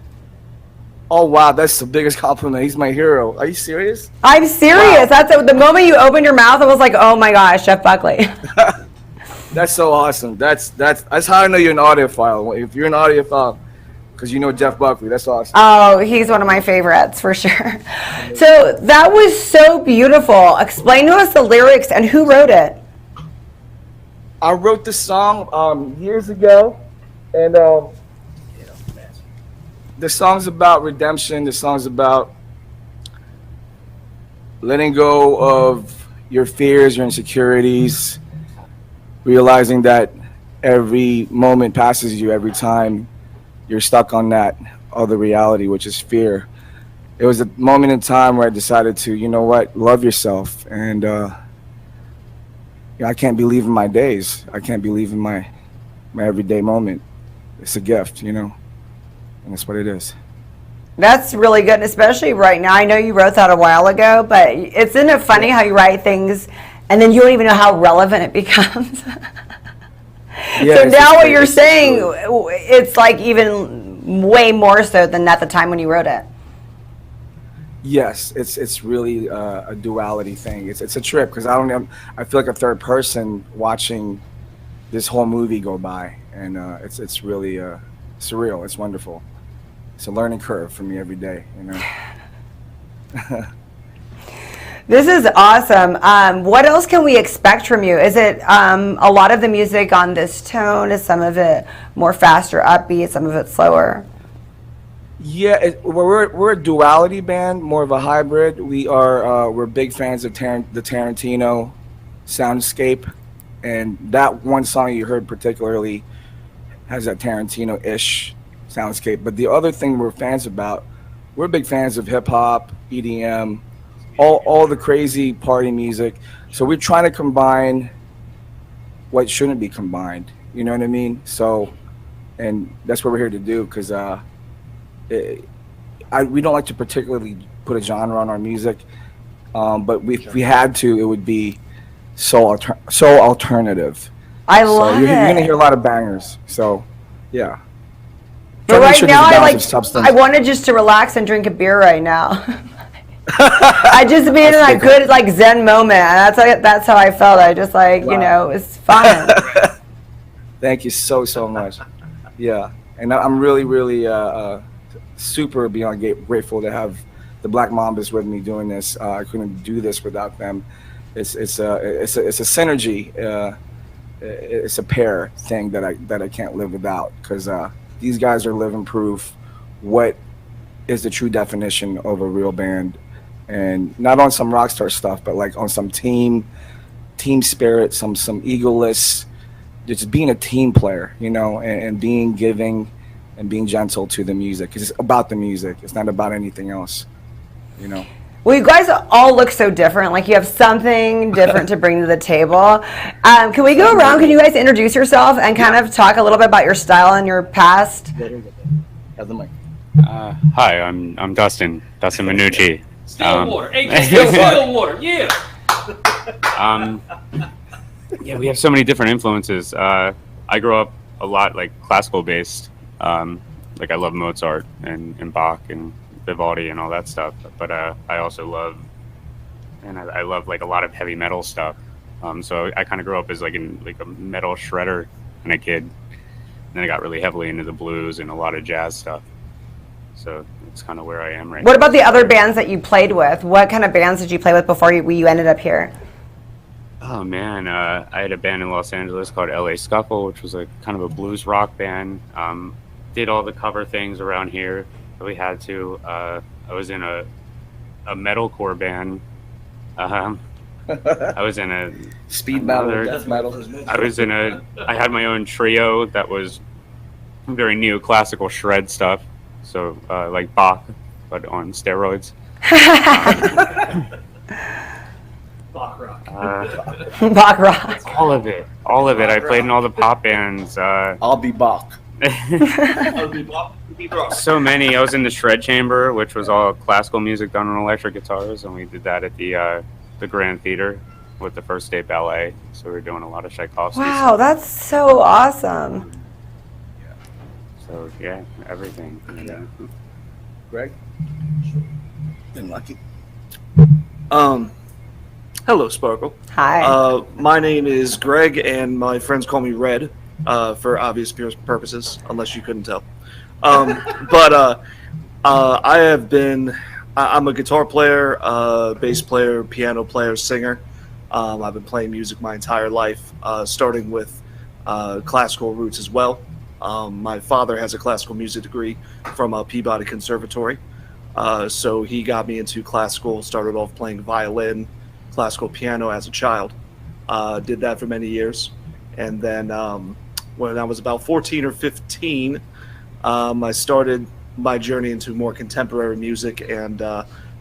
Oh wow, that's the biggest compliment. He's my hero. Are you serious? I'm serious. Wow. That's the moment you opened your mouth, I was like, oh my gosh, Jeff Buckley. That's so awesome. That's how I know you're an audiophile. If you're an audiophile, because you know Jeff Buckley, that's awesome. Oh, he's one of my favorites for sure. So that was so beautiful. Explain to us the lyrics and who wrote it. I wrote this song years ago, and the song's about redemption. The song's about letting go of your fears, your insecurities, realizing that every moment passes you every time you're stuck on that other reality, which is fear. It was a moment in time where I decided to, you know what, love yourself. And I can't be leaving my days. I can't be leaving my everyday moment. It's a gift, you know, and that's what it is. That's really good, especially right now. I know you wrote that a while ago, but isn't it funny how you write things and then you don't even know how relevant it becomes? Yeah, so now what you're saying, it's like even way more so than at the time when you wrote it. Yes, it's really a duality thing. It's a trip because I feel like a third person watching this whole movie go by, and it's really surreal. It's wonderful. It's a learning curve for me every day, you know. This is awesome. What else can we expect from you? Is it a lot of the music on this tone? Is some of it more faster, upbeat, some of it slower? Yeah, we're a duality band, more of a hybrid. We're big fans of the Tarantino soundscape, and that one song you heard particularly has that Tarantino-ish soundscape. But the other thing we're fans about, we're big fans of hip hop, EDM, all the crazy party music. So we're trying to combine what shouldn't be combined. You know what I mean? So, and that's what we're here to do, because we don't like to particularly put a genre on our music, but if we had to, it would be soul alternative. I love it. You're gonna hear a lot of bangers. So, yeah. But right now, I wanted just to relax and drink a beer right now. I just been in a good like Zen moment. That's how I felt. I just like, wow. You know, it's fun. Thank you so much. Yeah, and I'm really super beyond grateful to have the Black Mambas with me doing this. I couldn't do this without them. It's a synergy. It's a pair thing that I can't live without, because these guys are living proof what is the true definition of a real band, and not on some rock star stuff, but like on some team spirit, some egoless, just being a team player, you know, and being giving and being gentle to the music, because it's about the music. It's not about anything else, you know. Well, you guys all look so different. Like you have something different to bring to the table. Can we go around? Can you guys introduce yourself and kind of talk a little bit about your style and your past? Have the mic. Hi, I'm Dustin Minucci. Stillwater, Stillwater, yeah. Yeah, we have so many different influences. I grew up a lot like classical based. Like I love Mozart and Bach and Vivaldi and all that stuff. But I also love, and I love like a lot of heavy metal stuff. So I kind of grew up as like a metal shredder and a kid. And then I got really heavily into the blues and a lot of jazz stuff. So that's kind of where I am right now. What about the other bands that you played with? What kind of bands did you play with before you ended up here? Oh man, I had a band in Los Angeles called LA Scuffle, which was like kind of a blues rock band. Did all the cover things around here that we had to. I was in a metalcore band. I was in a speed metal, death metal. I had my own trio that was very neoclassical shred stuff. So like Bach, but on steroids. Bach rock. Bach rock. All of it. I played in all the pop bands. I'll be Bach. So many. I was in the Shred Chamber, which was all classical music done on electric guitars, and we did that at the Grand Theater with the First State Ballet. So we were doing a lot of Tchaikovsky. Wow, that's so awesome. So yeah, everything. Yeah. Greg? Been lucky. Hello, Sparkle. Hi. My name is Greg, and my friends call me Red, for obvious purposes, unless you couldn't tell. But I'm a guitar player, bass player, piano player, singer. I've been playing music my entire life, starting with classical roots as well. My father has a classical music degree from Peabody Conservatory, so he got me into classical. Started off playing violin, classical piano as a child. Did that for many years, and then when I was about 14 or 15, I started my journey into more contemporary music, and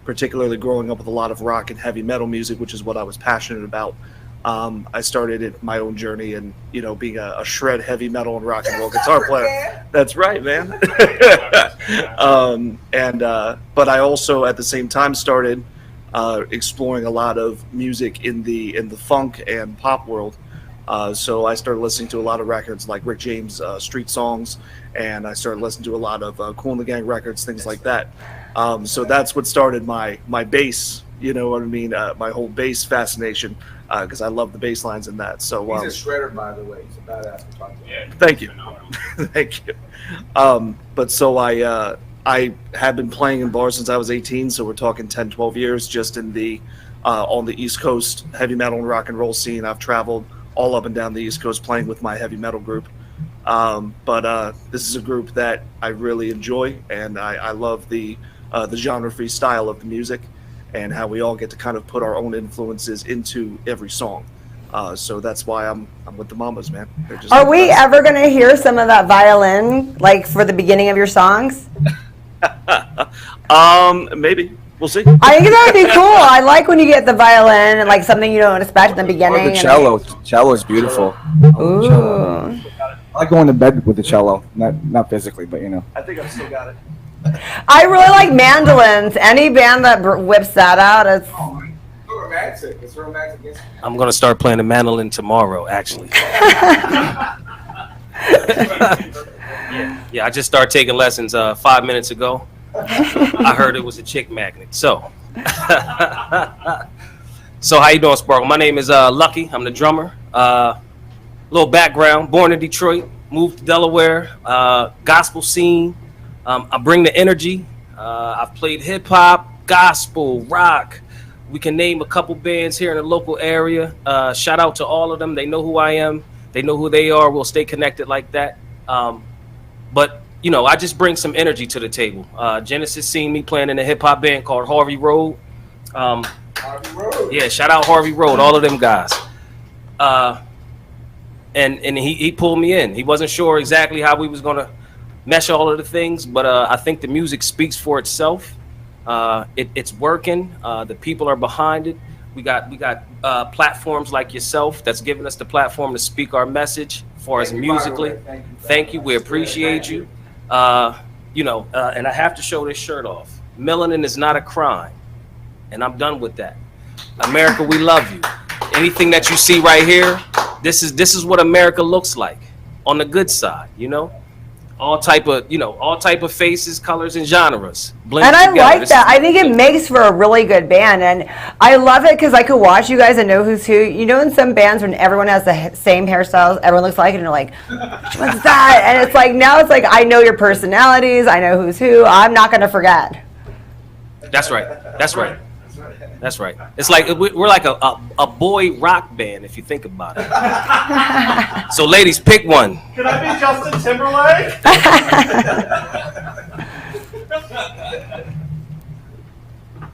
particularly growing up with a lot of rock and heavy metal music, which is what I was passionate about. I started my own journey and, you know, being a shred heavy metal and rock and roll guitar player. That's right, man. But I also at the same time started exploring a lot of music in the funk and pop world. So I started listening to a lot of records like Rick James, Street Songs, and I started listening to a lot of Kool and the Gang records, things like that. So that's what started my bass You know what I mean? My whole bass fascination, because I love the bass lines in that. So He's a shredder, by the way. He's a badass. thank you, thank you. But so I have been playing in bars since I was 18. So we're talking 10, 12 years, just in the on the East Coast heavy metal and rock and roll scene. I've traveled all up and down the East Coast playing with my heavy metal group. But this is a group that I really enjoy, and I love the genre-free style of the music, and how we all get to kind of put our own influences into every song. So that's why I'm with the Mambas, man. They're just Are we ever going to hear some of that violin, like for the beginning of your songs? Maybe. We'll see. I think that would be cool. I like when you get the violin and like something you don't expect in the beginning. Or the cello. Cello is beautiful. Ooh. I like going to bed with the cello, not physically, but you know. I think I've still got it. I really like mandolins. Any band that whips that out, it's So romantic. It's romantic. I'm gonna start playing the mandolin tomorrow, actually. Yeah, I just started taking lessons 5 minutes ago. I heard it was a chick magnet. So, so how you doing, Sparkle? My name is Lucky. I'm the drummer. Little background: born in Detroit, moved to Delaware. Gospel scene. I bring the energy. I've played hip hop, gospel, rock. We can name a couple bands here in the local area. Shout out to all of them. They know who I am. They know who they are. We'll stay connected like that. But you know, I just bring some energy to the table. Genesis seen me playing in a hip hop band called Harvey Road. Harvey Road. Yeah, shout out Harvey Road, all of them guys. And he pulled me in. He wasn't sure exactly how we was gonna mesh all of the things, but I think the music speaks for itself. It's working. The people are behind it. We got platforms like yourself that's giving us the platform to speak our message as far as musically. Thank you. We appreciate you. You know, and I have to show this shirt off. Melanin is not a crime, and I'm done with that. America, we love you. Anything that you see right here, this is what America looks like on the good side. You know, all type of faces, colors, and genres. And I like that. I think it makes for a really good band, and I love it because I could watch you guys and know who's who. You know, in some bands when everyone has the same hairstyles, everyone looks like it, and you're like, "What's that?" And it's like now it's like I know your personalities, I know who's who. I'm not going to forget. That's right. That's right. That's right. It's like we're like a boy rock band if you think about it. So, ladies, pick one. Can I be Justin Timberlake?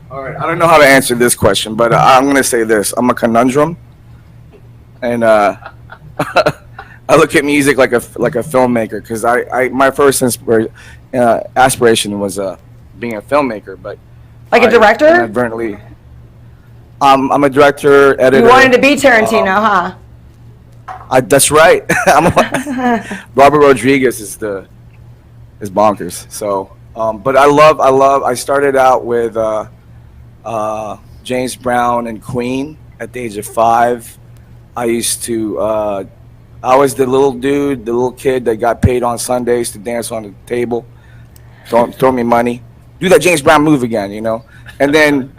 All right, I don't know how to answer this question, but I'm going to say this. I'm a conundrum, and I look at music like a filmmaker, because my first aspiration was being a filmmaker, but Like a director? inadvertently, I'm a director, editor. You wanted to be Tarantino, huh? That's right. Robert Rodriguez is bonkers. So, but I started out with James Brown and Queen at the age of 5. I used to, I was the little dude, the little kid that got paid on Sundays to dance on the table, throw me money, do that James Brown move again, you know? And then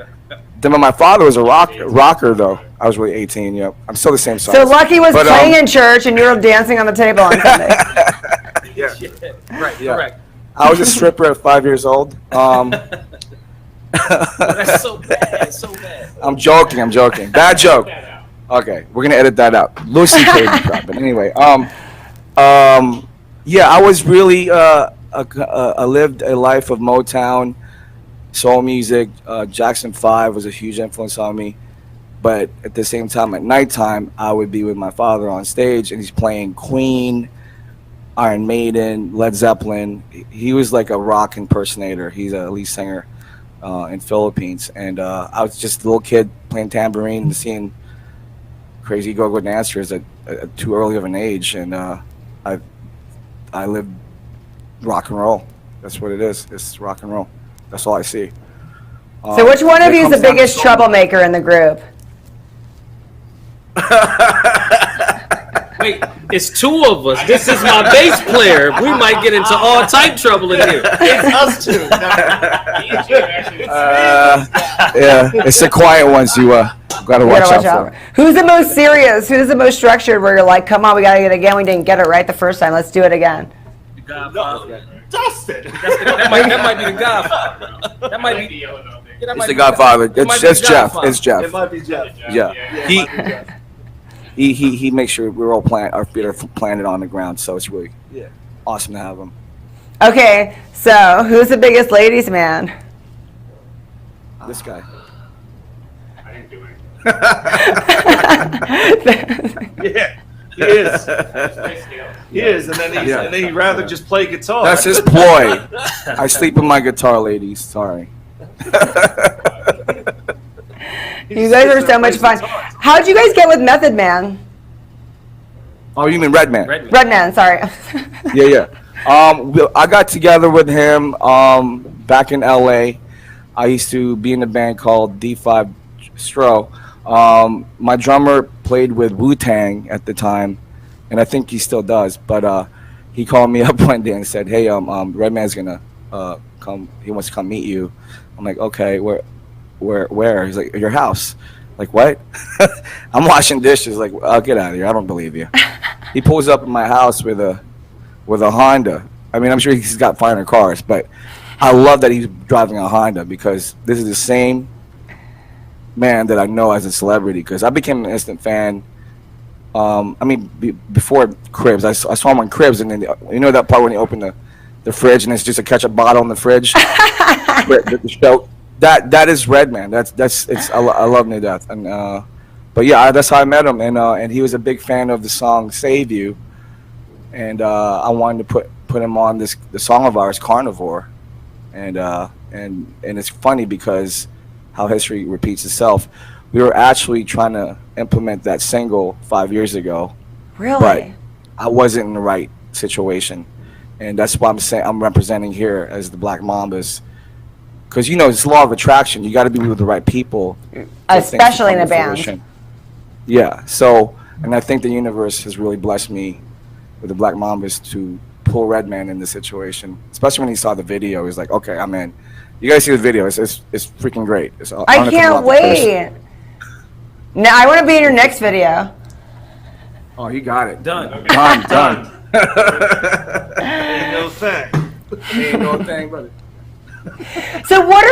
when my father was a rocker though, I was really 18, yeah. I'm still the same size. So Lucky was playing in church and you were dancing on the table on Sunday. Yeah. Right. Yeah. Correct. I was a stripper at 5 years old. That's so bad. So bad. I'm joking. Bad joke. Okay, we're gonna edit that out. Lucy paid me crap. But anyway, yeah, I was really I lived a life of Motown, soul music. Jackson 5 was a huge influence on me. But at the same time, at nighttime, I would be with my father on stage, and he's playing Queen, Iron Maiden, Led Zeppelin. He was like a rock impersonator. He's a lead singer in Philippines, and I was just a little kid playing tambourine and seeing crazy go-go dancers at too early of an age, and I lived rock and roll. That's what it is. It's rock and roll. That's all I see. So which one of you is the biggest troublemaker in the group? Wait, it's two of us. This is my bass player. We might get into all type trouble in here. It's us two. Yeah, it's the quiet ones you gotta You watch gotta out for. Who's the most serious? Who's the most structured? Where you're like, come on, we gotta get it again. We didn't get it right the first time. Let's do it again. Dustin. That might be the Godfather. That might be. It's the Godfather. It's Jeff. It's It Jeff. might be Jeff. Yeah. He. He makes sure we're all our feet are planted on the ground. So it's really awesome to have him. Okay, so who's the biggest ladies man? This guy. I didn't do it. Yeah. He is. He is, and then he'd rather just play guitar. That's his ploy. I sleep with my guitar, ladies. Sorry. You guys are so much fun. How'd you guys get with Method Man? Oh, you mean Redman? Redman, sorry. Yeah. I got together with him back in LA. I used to be in a band called D5 Stro. My drummer played with Wu-Tang at the time, and I think he still does. But he called me up one day and said, "Hey, Redman's gonna come. He wants to come meet you." I'm like, "Okay, where?" He's like, "Your house." Like, what? I'm washing dishes. Like, oh, get out of here. I don't believe you. He pulls up in my house with a Honda. I mean, I'm sure he's got finer cars, but I love that he's driving a Honda because this is the same man that I know as a celebrity. Because I became an instant fan. Before Cribs, I saw him on Cribs, and then you know that part when you open the fridge and it's just a ketchup bottle in the fridge. The show. That is Redman. I love him to death. And but yeah, that's how I met him, and he was a big fan of the song "Save You," and I wanted to put him on the song of ours, "Carnivore," and it's funny because how history repeats itself. We were actually trying to implement that single 5 years ago, Really? but I wasn't in the right situation, and that's why I'm representing here as the Black Mambas. Because it's law of attraction. You got to be with the right people, Especially in a band. Yeah. So, and I think the universe has really blessed me with the Black Mambas to pull Redman in this situation. Especially when he saw the video, he's like, "Okay, I'm in." You guys see the video? It's freaking great. I can't wait. Now I want to be in your next video. Oh, you got it. Done. Done. Ain't no thing. Ain't no thing, brother. So what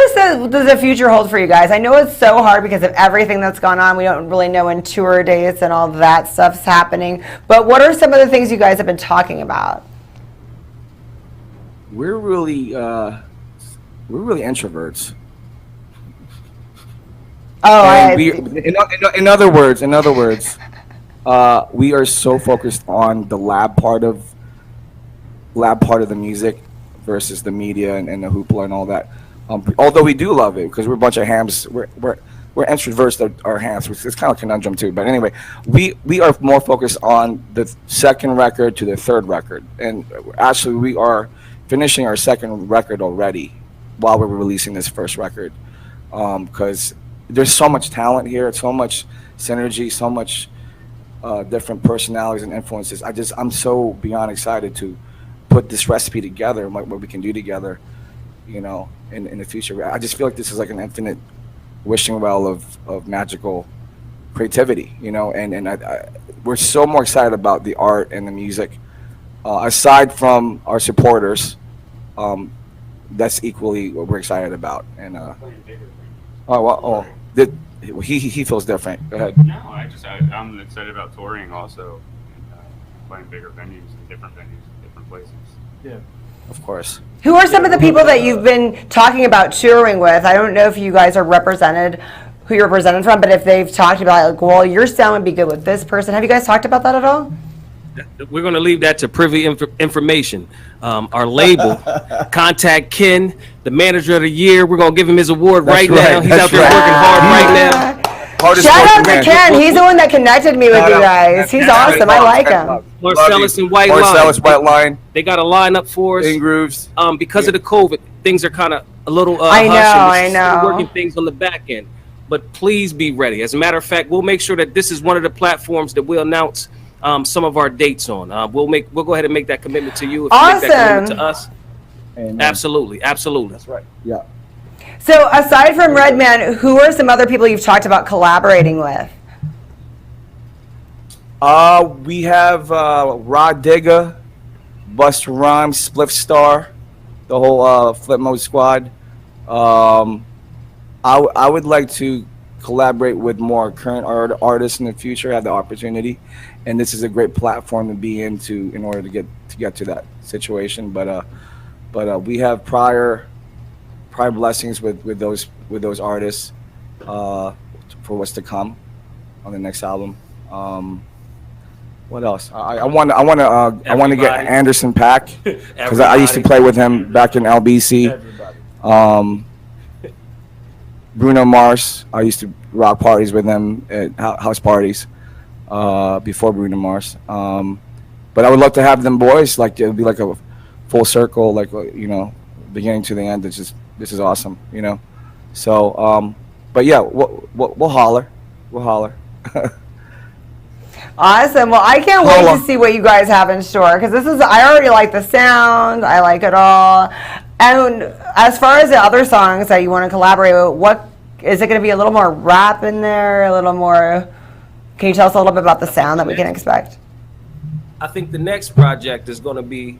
does the future hold for you guys? I know it's so hard because of everything that's gone on. We don't really know when tour dates and all that stuff's happening. But what are some of the things you guys have been talking about? We're really introverts. Oh, In other words, we are so focused on the lab part of the music versus the media and the hoopla and all that. Although we do love it because we're a bunch of hams. We're introverts that are hams. It's kind of a conundrum too. But anyway, we are more focused on the second record to the third record, and actually we are finishing our second record already while we're releasing this first record. Because there's so much talent here, so much synergy, so much different personalities and influences. I'm so beyond excited to put this recipe together and what we can do together, in the future. I just feel like this is like an infinite wishing well of magical creativity, and we're so more excited about the art and the music. Aside from our supporters, that's equally what we're excited about. And he feels different. Go ahead. No, I'm excited about touring also, and playing bigger venues and different venues, different places. Yeah. Of course. who are some of the people that you've been talking about touring with? I don't know if you guys are represented, who you're represented from, but if they've talked about like, well, your sound would be good with this person. Have you guys talked about that at all? We're going to leave that to privy information. Our label, contact Ken, the manager of the year. We're going to give him his award right now. He's out there working hard right now. Shout out to Ken. He's the one that connected me with you guys. He's awesome. I like him. Marcellus and White Line. They got a lineup for us. In Grooves. Because of the COVID, things are kind of a little I know. Working things on the back end. But please be ready. As a matter of fact, we'll make sure that this is one of the platforms that we'll announce some of our dates on. We'll go ahead and make that commitment to you if you make that commitment to us. And, Absolutely. That's right. Yeah. So aside from Redman, who are some other people you've talked about collaborating with? We have Rod Digger, Busta Rhymes, Spliff Star, the whole Flip Mode squad. I would like to collaborate with more current artists in the future. Have the opportunity, and this is a great platform to be into in order to get to that situation. But we have prior blessings with those artists for what's to come on the next album. What else? I want to get Anderson .Paak because I used to play with him back in LBC. Bruno Mars, I used to rock parties with him at house parties before Bruno Mars. But I would love to have them boys, like it'd be like a full circle, like beginning to the end. This is awesome, So, but yeah, we'll holler. Awesome. Well, I can't wait to see what you guys have in store because I already like the sound. I like it all. And as far as the other songs that you want to collaborate with, what is it going to be? A little more rap in there? A little more? Can you tell us a little bit about the sound that we can expect? I think the next project is going to be.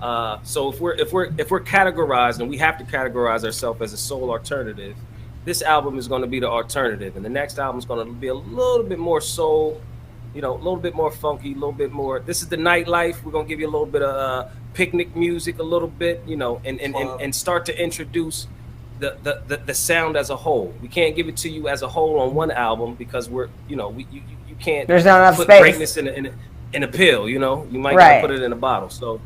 So if we're categorized, and we have to categorize ourselves as a soul alternative, this album is going to be the alternative, and the next album is going to be a little bit more soul. A little bit more funky, a little bit more. This is the nightlife. We're gonna give you a little bit of picnic music, a little bit, and start to introduce the sound as a whole. We can't give it to you as a whole on one album because you can't. There's not enough put space. Greatness in a pill. You might gotta put it in a bottle. So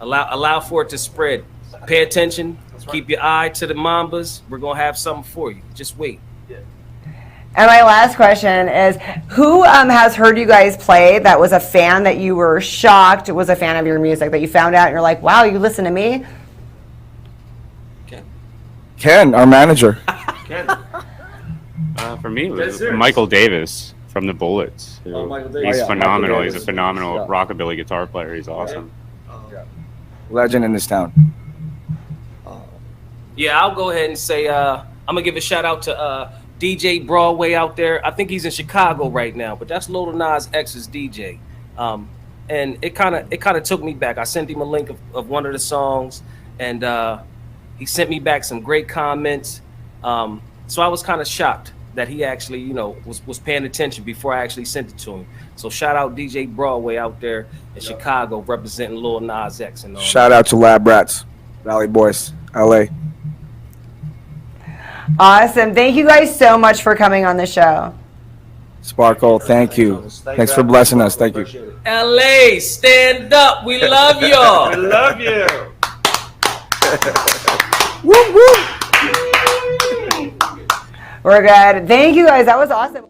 allow for it to spread. Pay attention. Keep your eye to the Mambas. We're gonna have something for you. Just wait. And my last question is, who has heard you guys play that was a fan that you were shocked was a fan of your music, that you found out and you're like, wow, you listen to me? Ken, our manager. For me, it was Michael Davis from the Bullets. Michael Davis. He's phenomenal. Michael Davis. He's a phenomenal rockabilly guitar player. He's awesome. Legend in this town. Yeah, I'll go ahead and say I'm gonna give a shout out to DJ Broadway out there. I think he's in Chicago right now, but that's Lil Nas X's DJ. And it kind of took me back. I sent him a link of one of the songs, and he sent me back some great comments. So I was kind of shocked that he actually, was paying attention before I actually sent it to him. So shout out DJ Broadway out there in Chicago representing Lil Nas X. And shout out to Lab Rats, Valley Boys, LA. Awesome. Thank you guys so much for coming on the show. Sparkle, thank you. Thanks for blessing us. Thank you. LA, stand up. We love y'all. We love you. Woo, woo. We're good. Thank you guys. That was awesome.